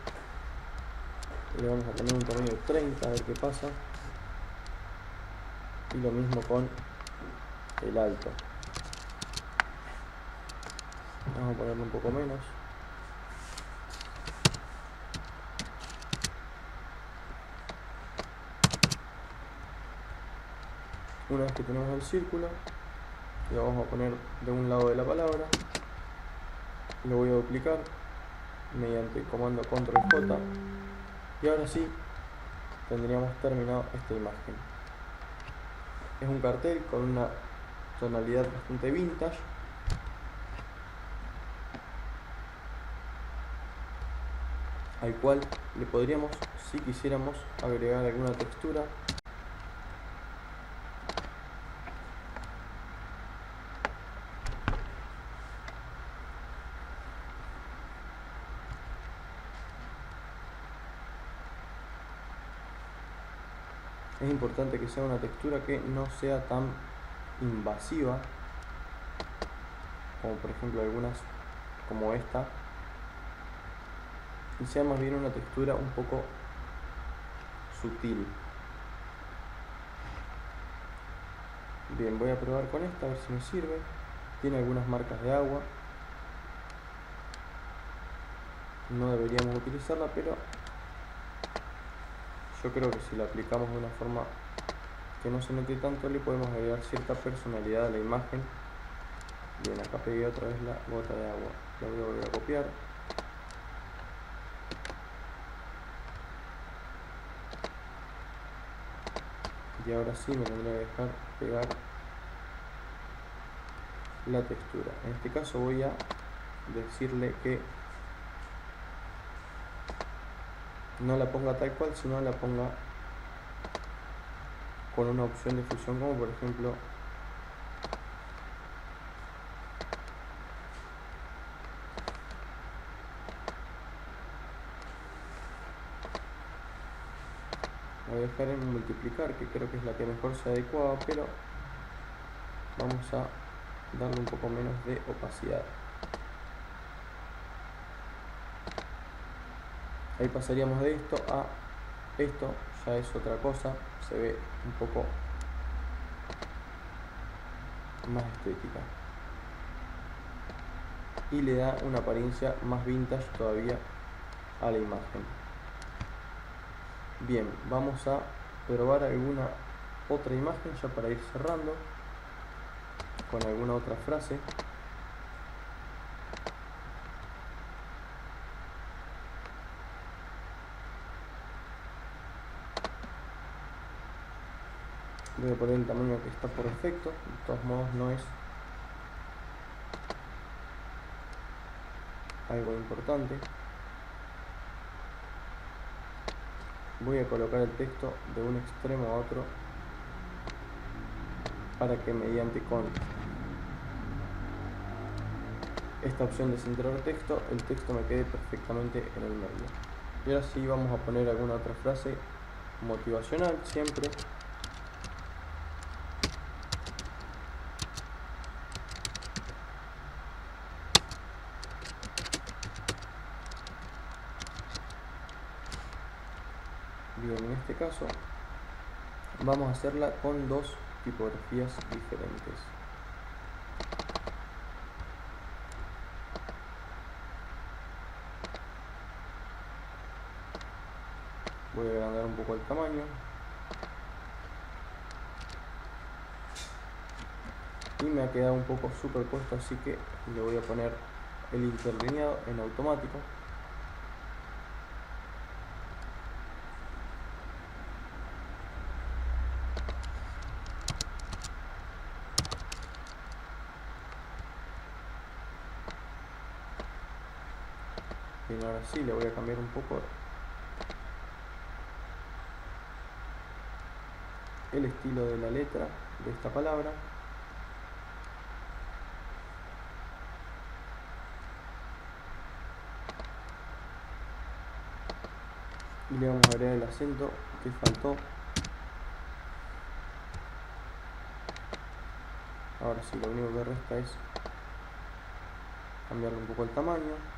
Le vamos a poner un tamaño de 30 a ver qué pasa, y lo mismo con el alto. Vamos a ponerle un poco menos. Una vez que tenemos el círculo, lo vamos a poner de un lado de la palabra, lo voy a duplicar mediante el comando Ctrl J, y ahora sí tendríamos terminado esta imagen. Es un cartel con una tonalidad bastante vintage, al cual le podríamos, si quisiéramos, agregar alguna textura. Es importante que sea una textura que no sea tan invasiva, como por ejemplo algunas como esta, y sea más bien una textura un poco sutil. Bien, voy a probar con esta a ver si me sirve. Tiene algunas marcas de agua, no deberíamos utilizarla, pero yo creo que si la aplicamos de una forma que no se note tanto, le podemos agregar cierta personalidad a la imagen. Bien, acá pegué otra vez la gota de agua, la voy a volver a copiar. Y ahora sí me tendría que dejar pegar la textura. En este caso voy a decirle que no la ponga tal cual, sino la ponga con una opción de fusión, como por ejemplo voy a dejar en multiplicar, que creo que es la que mejor se adecuaba, pero vamos a darle un poco menos de opacidad. Ahí pasaríamos de esto a esto, ya es otra cosa, se ve un poco más estética y le da una apariencia más vintage todavía a la imagen. Bien, vamos a probar alguna otra imagen ya para ir cerrando con alguna otra frase. Voy a poner el tamaño que está por defecto, de todos modos no es algo importante. Voy a colocar el texto de un extremo a otro para que mediante con esta opción de centrar texto, el texto me quede perfectamente en el medio. Y ahora sí vamos a poner alguna otra frase motivacional siempre. Bien, en este caso vamos a hacerla con dos tipografías diferentes. Voy a agrandar un poco el tamaño y me ha quedado un poco superpuesto, así que le voy a poner el interlineado en automático. Bien, ahora sí le voy a cambiar un poco el estilo de la letra de esta palabra. Y le vamos a agregar el acento que faltó. Ahora sí, lo único que resta es cambiarle un poco el tamaño.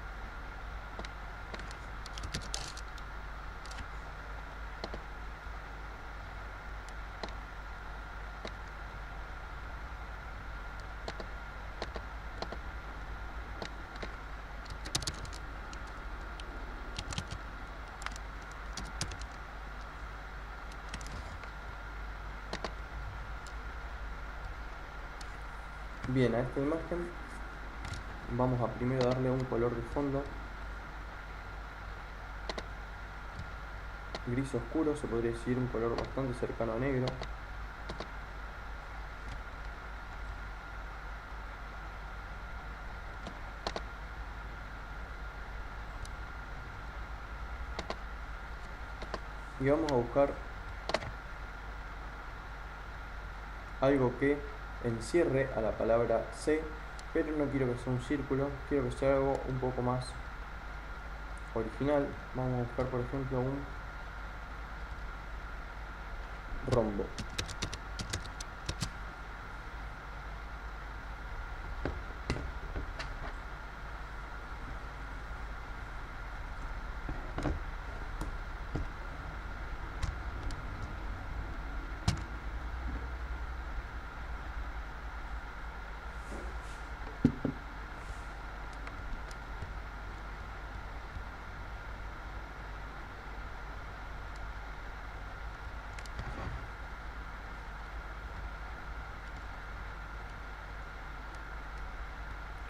Bien, a esta imagen vamos a primero darle un color de fondo gris oscuro, se podría decir un color bastante cercano a negro. Y vamos a buscar algo que encierre a la palabra C, pero no quiero que sea un círculo, quiero que sea algo un poco más original. Vamos a buscar, por ejemplo, un rombo.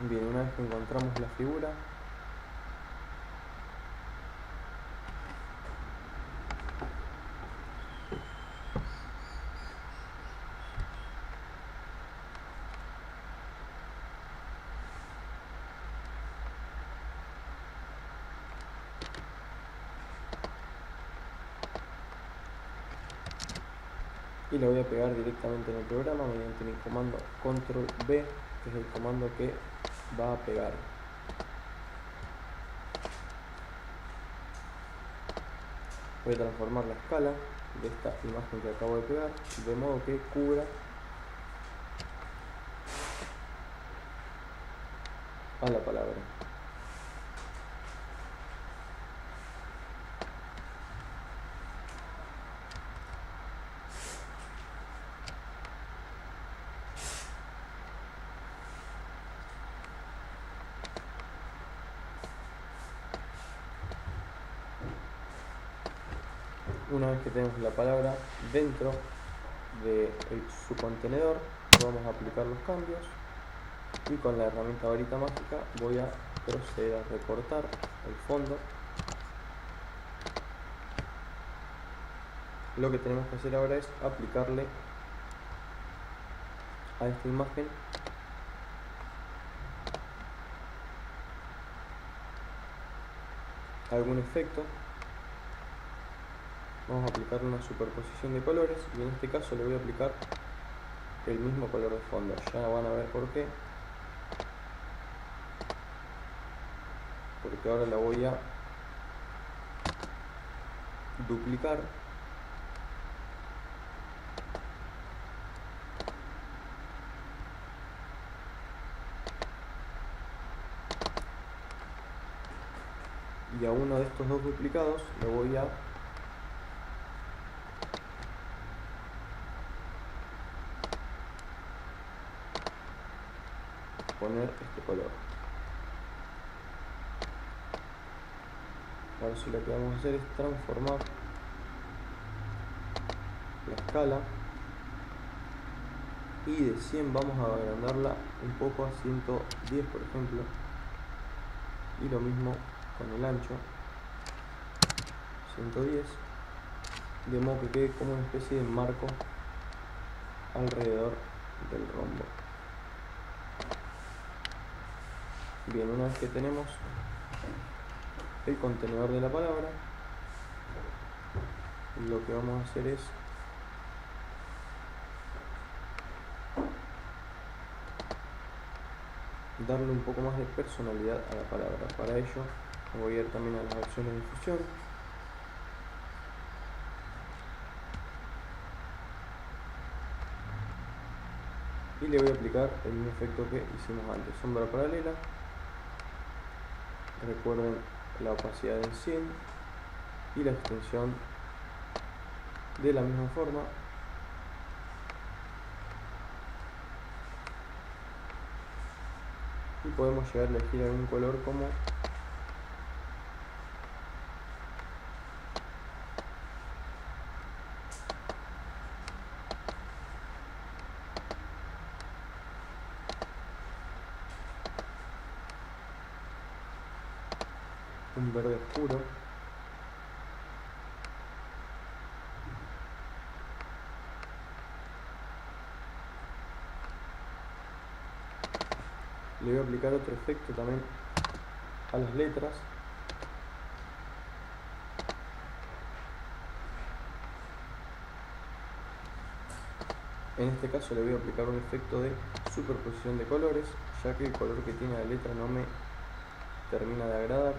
Bien, una vez que encontramos la figura, y lo voy a pegar directamente en el programa mediante mi comando control B, que es el comando que va a pegar. Voy a transformar la escala de esta imagen que acabo de pegar de modo que cubra a la palabra. Una vez que tenemos la palabra dentro de su contenedor, vamos a aplicar los cambios y con la herramienta varita mágica voy a proceder a recortar el fondo. Lo que tenemos que hacer ahora es aplicarle a esta imagen algún efecto. Vamos a aplicarle una superposición de colores y en este caso le voy a aplicar el mismo color de fondo. Ya van a ver por qué. Porque ahora la voy a duplicar y a uno de estos dos duplicados le voy a poner este color. Ahora sí, lo que vamos a hacer es transformar la escala y de 100 vamos a agrandarla un poco a 110 por ejemplo, y lo mismo con el ancho, 110, de modo que quede como una especie de marco alrededor del rombo. Bien, una vez que tenemos el contenedor de la palabra, lo que vamos a hacer es darle un poco más de personalidad a la palabra. Para ello voy a ir también a las opciones de difusión y le voy a aplicar el mismo efecto que hicimos antes, sombra paralela. Recuerden la opacidad en 100 y la extensión de la misma forma. Y podemos llegar a elegir algún color como un verde oscuro. Le voy a aplicar otro efecto también a las letras. En este caso le voy a aplicar un efecto de superposición de colores, ya que el color que tiene la letra no me termina de agradar.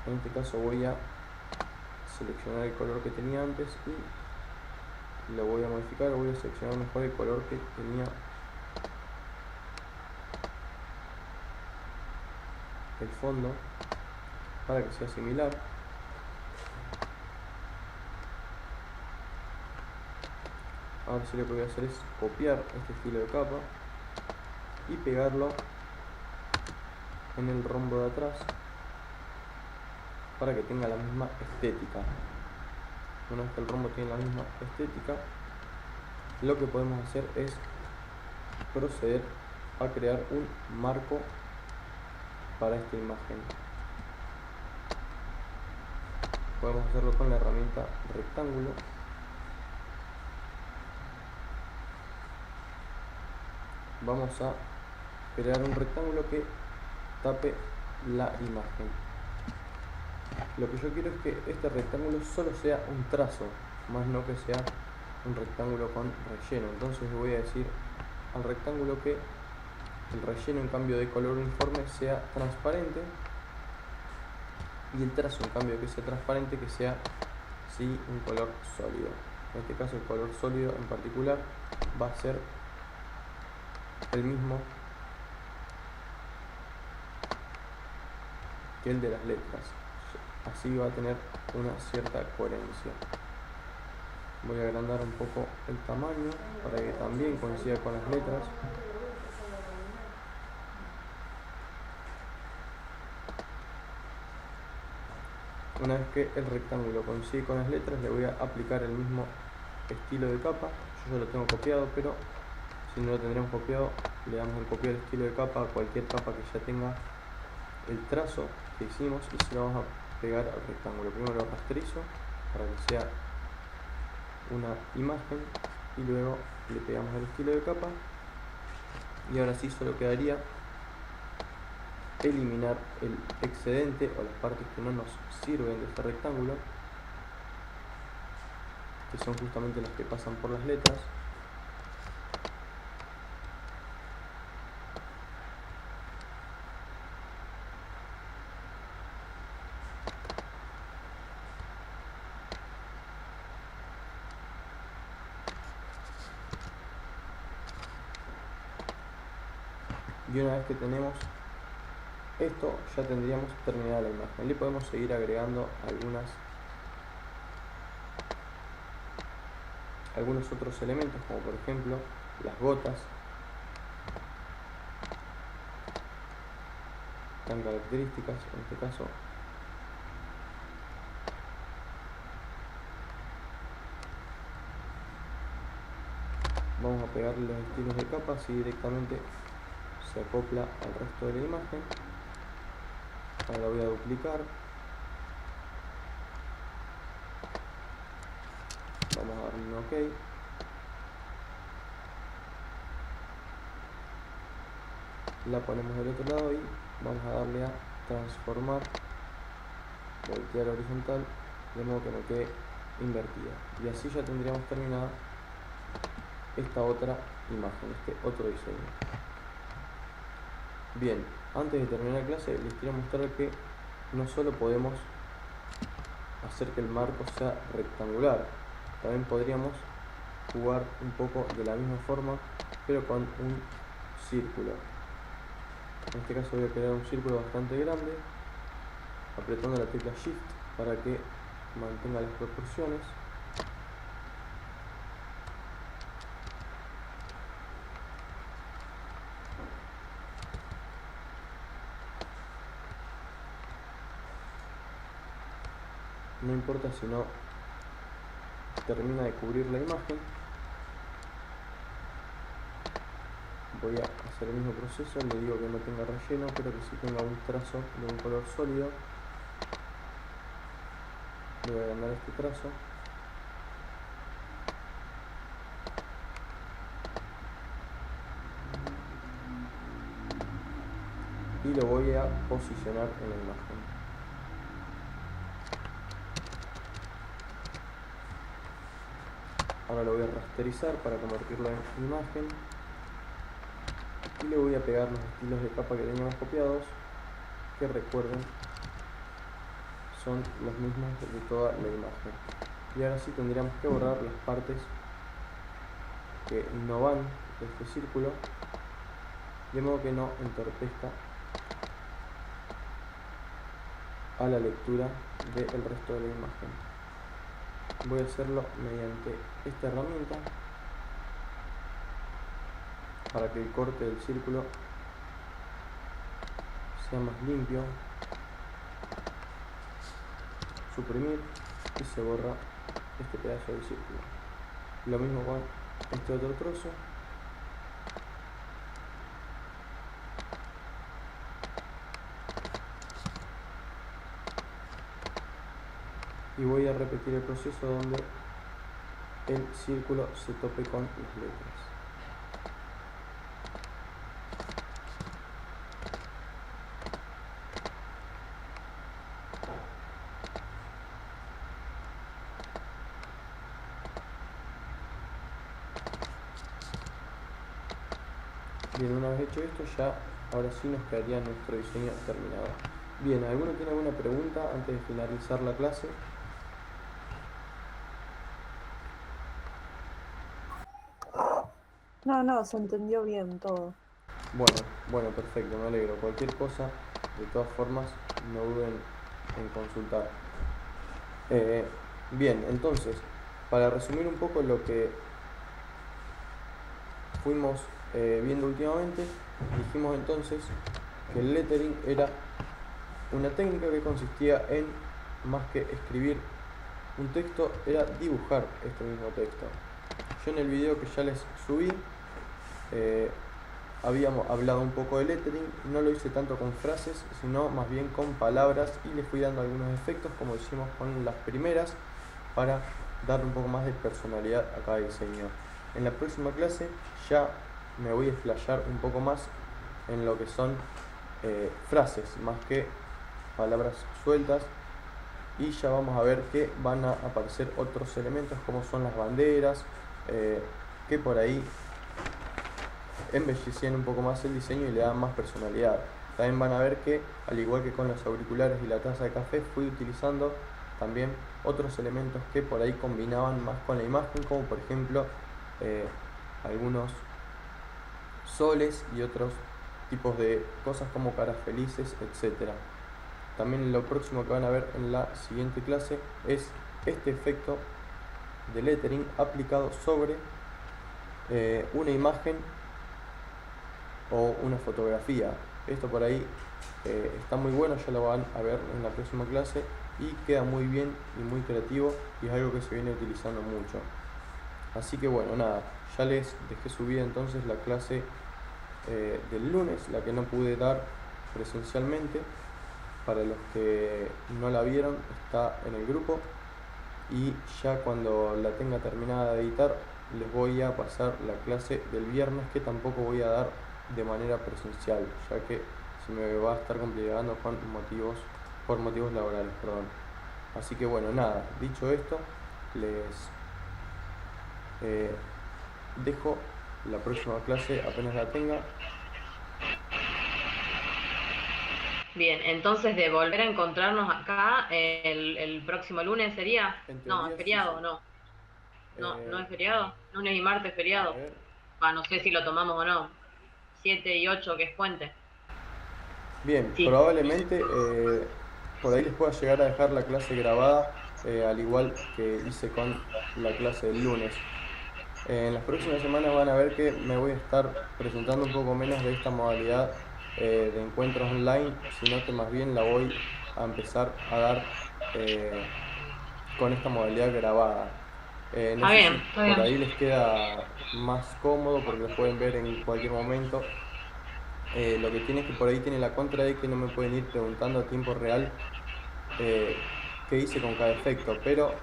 En este caso voy a seleccionar el color que tenía antes y lo voy a modificar. Voy a seleccionar mejor el color que tenía el fondo para que sea similar. Ahora sí lo que voy a hacer es copiar este estilo de capa y pegarlo en el rombo de atrás para que tenga la misma estética. Una vez que el rombo tiene la misma estética, lo que podemos hacer es proceder a crear un marco para esta imagen. Podemos hacerlo con la herramienta rectángulo. Vamos a crear un rectángulo que tape la imagen. Lo que yo quiero es que este rectángulo solo sea un trazo, más no que sea un rectángulo con relleno. Entonces le voy a decir al rectángulo que el relleno en cambio de color uniforme sea transparente, y el trazo en cambio que sea transparente, que sea sí un color sólido. En este caso el color sólido en particular va a ser el mismo que el de las letras, así va a tener una cierta coherencia. Voy a agrandar un poco el tamaño para que también coincida con las letras. Una vez que el rectángulo coincide con las letras, le voy a aplicar el mismo estilo de capa. Yo ya lo tengo copiado, pero si no lo tendríamos copiado, le damos en copiar estilo de capa a cualquier capa que ya tenga el trazo que hicimos y se lo vamos a pegar al rectángulo. Primero lo rasterizo para que sea una imagen y luego le pegamos el estilo de capa, y ahora sí solo quedaría eliminar el excedente o las partes que no nos sirven de este rectángulo, que son justamente las que pasan por las letras. Y una vez que tenemos esto, ya tendríamos terminada la imagen. Le podemos seguir agregando algunos otros elementos, como por ejemplo las gotas tan características. En este caso vamos a pegarle los estilos de capas y directamente se acopla al resto de la imagen. Ahora la voy a duplicar. Vamos a darle un OK. La ponemos del otro lado y vamos a darle a transformar, voltear horizontal, de modo que no quede invertida. Y así ya tendríamos terminada esta otra imagen, este otro diseño. Bien, antes de terminar la clase les quiero mostrar que no solo podemos hacer que el marco sea rectangular, también podríamos jugar un poco de la misma forma, pero con un círculo. En este caso voy a crear un círculo bastante grande, apretando la tecla Shift para que mantenga las proporciones. No importa si no termina de cubrir la imagen. Voy a hacer el mismo proceso, le digo que no tenga relleno, pero que sí tenga un trazo de un color sólido. Le voy a agrandar este trazo. Y lo voy a posicionar en la imagen. Ahora lo voy a rasterizar para convertirlo en imagen. Y le voy a pegar los estilos de capa que teníamos copiados, que recuerden son los mismos de toda la imagen. Y ahora sí tendríamos que borrar las partes que no van de este círculo, de modo que no entorpezca a la lectura del resto de la imagen. Voy a hacerlo mediante esta herramienta para que el corte del círculo sea más limpio. Suprimir y se borra este pedazo del círculo. Lo mismo con este otro trozo. Y voy a repetir el proceso donde el círculo se tope con las letras. Bien, una vez hecho esto, ya ahora sí nos quedaría nuestro diseño terminado. Bien, ¿alguno tiene alguna pregunta antes de finalizar la clase? No, se entendió bien todo. Bueno, perfecto, me alegro. Cualquier cosa, de todas formas, no duden en consultar. Bien, entonces, para resumir un poco lo que fuimos viendo últimamente, dijimos entonces que el lettering era una técnica que consistía en, más que escribir un texto, era dibujar este mismo texto. Yo en el video que ya les subí, habíamos hablado un poco de lettering, no lo hice tanto con frases, sino más bien con palabras, y les fui dando algunos efectos, como hicimos con las primeras, para darle un poco más de personalidad a cada diseño. En la próxima clase ya me voy a explayar un poco más en lo que son frases, más que palabras sueltas, y ya vamos a ver que van a aparecer otros elementos como son las banderas, que por ahí embellecían un poco más el diseño y le dan más personalidad. También van a ver que, al igual que con los auriculares y la taza de café, fui utilizando también otros elementos que por ahí combinaban más con la imagen, como por ejemplo algunos soles y otros tipos de cosas como caras felices, etc. También lo próximo que van a ver en la siguiente clase es este efecto de lettering aplicado sobre una imagen o una fotografía. Esto por ahí está muy bueno, ya lo van a ver en la próxima clase, y queda muy bien y muy creativo, y es algo que se viene utilizando mucho. Así que bueno, nada, ya les dejé subida entonces la clase del lunes, la que no pude dar presencialmente. Para los que no la vieron, está en el grupo, y ya cuando la tenga terminada de editar les voy a pasar la clase del viernes, que tampoco voy a dar de manera presencial, ya que se me va a estar complicando por motivos laborales, perdón. Así que bueno, nada, dicho esto, les dejo la próxima clase apenas la tenga. Bien, entonces de volver a encontrarnos acá el próximo lunes sería. En No, es teoría sí, feriado, sí. no. No Eh, es feriado. Lunes y martes a feriado. ver, No sé si lo tomamos o no. 7 y 8 que es puente. bien, Sí. probablemente por ahí les pueda llegar a dejar la clase grabada, al igual que hice con la clase del lunes. En las próximas semanas van a ver que me voy a estar presentando un poco menos de esta modalidad de encuentros online, sino que más bien la voy a empezar a dar eh, con esta modalidad grabada. No Está sé bien, si está por bien. ahí les queda más cómodo porque los pueden ver en cualquier momento. Lo que tiene es que por ahí tiene la contra de que no me pueden ir preguntando a tiempo real eh, qué hice con cada efecto, pero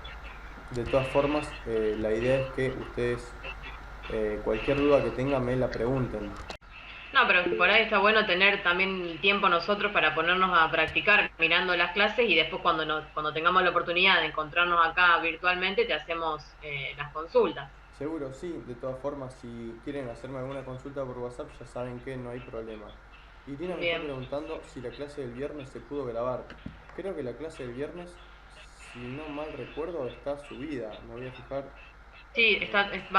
de todas formas la idea es que ustedes cualquier duda que tengan me la pregunten. No, pero por ahí está bueno tener también tiempo nosotros para ponernos a practicar mirando las clases, y después cuando tengamos la oportunidad de encontrarnos acá virtualmente te hacemos las consultas. Seguro, sí, de todas formas, si quieren hacerme alguna consulta por WhatsApp, ya saben que no hay problema. Irina me está Bien. preguntando si la clase del viernes se pudo grabar. Creo que la clase del viernes, si no mal recuerdo, está subida. Me voy a fijar. Sí, eh,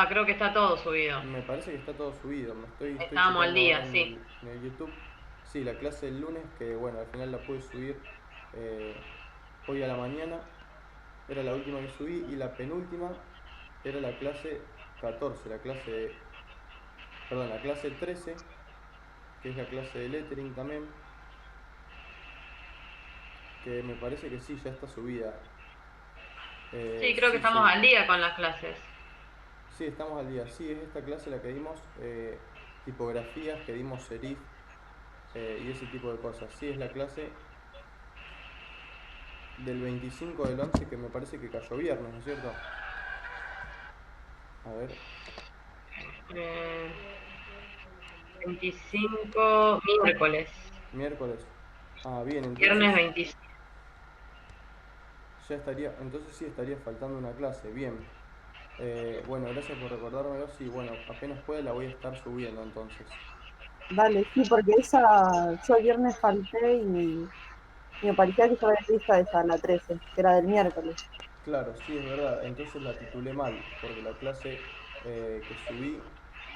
creo que está todo subido. Me parece que está todo subido. Estoy Estábamos al chequeando ahora día, sí. en el YouTube. Sí, la clase del lunes, que bueno, al final la pude subir eh, hoy a la mañana. Era la última que subí, y la penúltima era la clase 14, la clase 13, que es la clase de lettering también, que me parece que sí, ya está subida. Sí, creo que Sí, estamos sí, al día con las clases. sí, estamos al día. Sí, es esta clase la que dimos tipografías, que dimos serif y ese tipo de cosas. Sí, es la clase del 25 del 11, que me parece que cayó viernes, ¿no es cierto? A ver, Eh, 25, miércoles. miércoles. Ah, bien, Viernes entonces 25. ya estaría, entonces sí estaría faltando una clase. Bien. Bueno, gracias por recordármelo. Sí, bueno, apenas pueda la voy a estar subiendo entonces. Dale, sí, porque yo el viernes falté y me parecía que yo había visto esa, la 13, que era del miércoles. Claro, sí, es verdad. Entonces la titulé mal, porque la clase que subí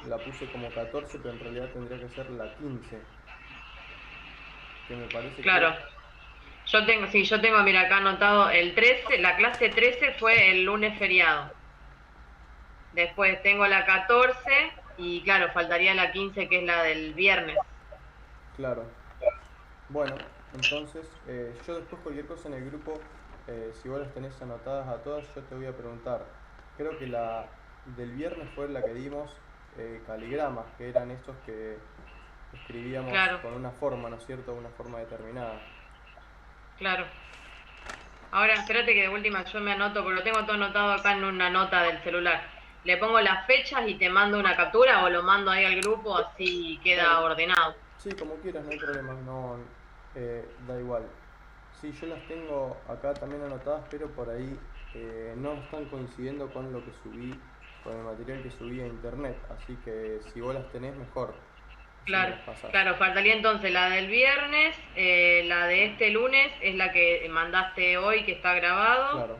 la puse como 14, pero en realidad tendría que ser la 15, que me parece que... Claro. Yo tengo, mira, acá anotado el 13, la clase 13 fue el lunes feriado. Después tengo la 14 y claro, faltaría la 15 que es la del viernes. Claro. Bueno, entonces yo después cualquier cosa en el grupo, si vos las tenés anotadas a todas, yo te voy a preguntar. Creo que la del viernes fue la que dimos caligramas, que eran estos que escribíamos Claro, con una forma, ¿no es cierto? Una forma determinada. claro. Ahora, espérate que de última yo me anoto, porque lo tengo todo anotado acá en una nota del celular. Le pongo las fechas y te mando una captura o lo mando ahí al grupo, así Dale. queda ordenado. Sí, como quieras, no hay problema, no, da igual. Sí, yo las tengo acá también anotadas, pero por ahí no están coincidiendo con lo que subí, con el material que subí a internet, así que si vos las tenés, mejor, así me Claro, las pasás. claro, faltaría entonces la del viernes, la de este lunes es la que mandaste hoy que está grabado. Claro,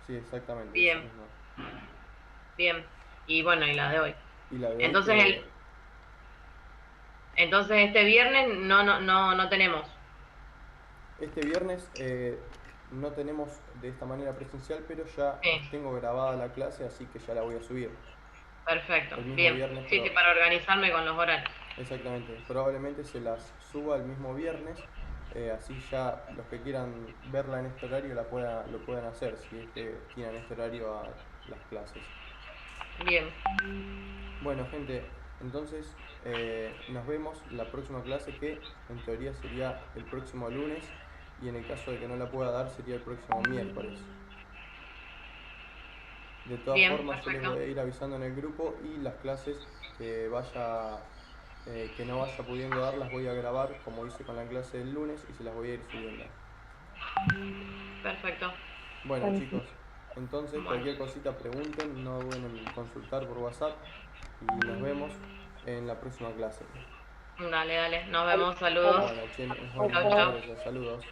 sí, exactamente, esa Bien, misma. bien. Y bueno, y la de hoy. Y la de hoy Entonces entonces este viernes no tenemos. este viernes no tenemos de esta manera presencial, pero ya Sí, tengo grabada la clase, así que ya la voy a subir. perfecto, El mismo bien. viernes, Sí, sí, para organizarme con los horarios. exactamente. Probablemente se las suba el mismo viernes, así ya los que quieran verla en este horario lo puedan hacer, si es que tienen este horario a las clases. Bien, Bueno, gente, entonces nos vemos la próxima clase que en teoría sería el próximo lunes y en el caso de que no la pueda dar sería el próximo miércoles. De todas bien, formas, yo les perfecto. voy a ir avisando en el grupo y las clases que no vaya pudiendo dar las voy a grabar como hice con la clase del lunes y se las voy a ir subiendo. Perfecto. Bueno Buenísimo. chicos, entonces Bueno, cualquier cosita pregunten, no duden en consultar por WhatsApp y nos vemos en la próxima clase. dale, dale. Nos Dale, vemos, dale. saludos. Bueno, che, Chau, bueno, Chau, muchas chau. chau. gracias, saludos.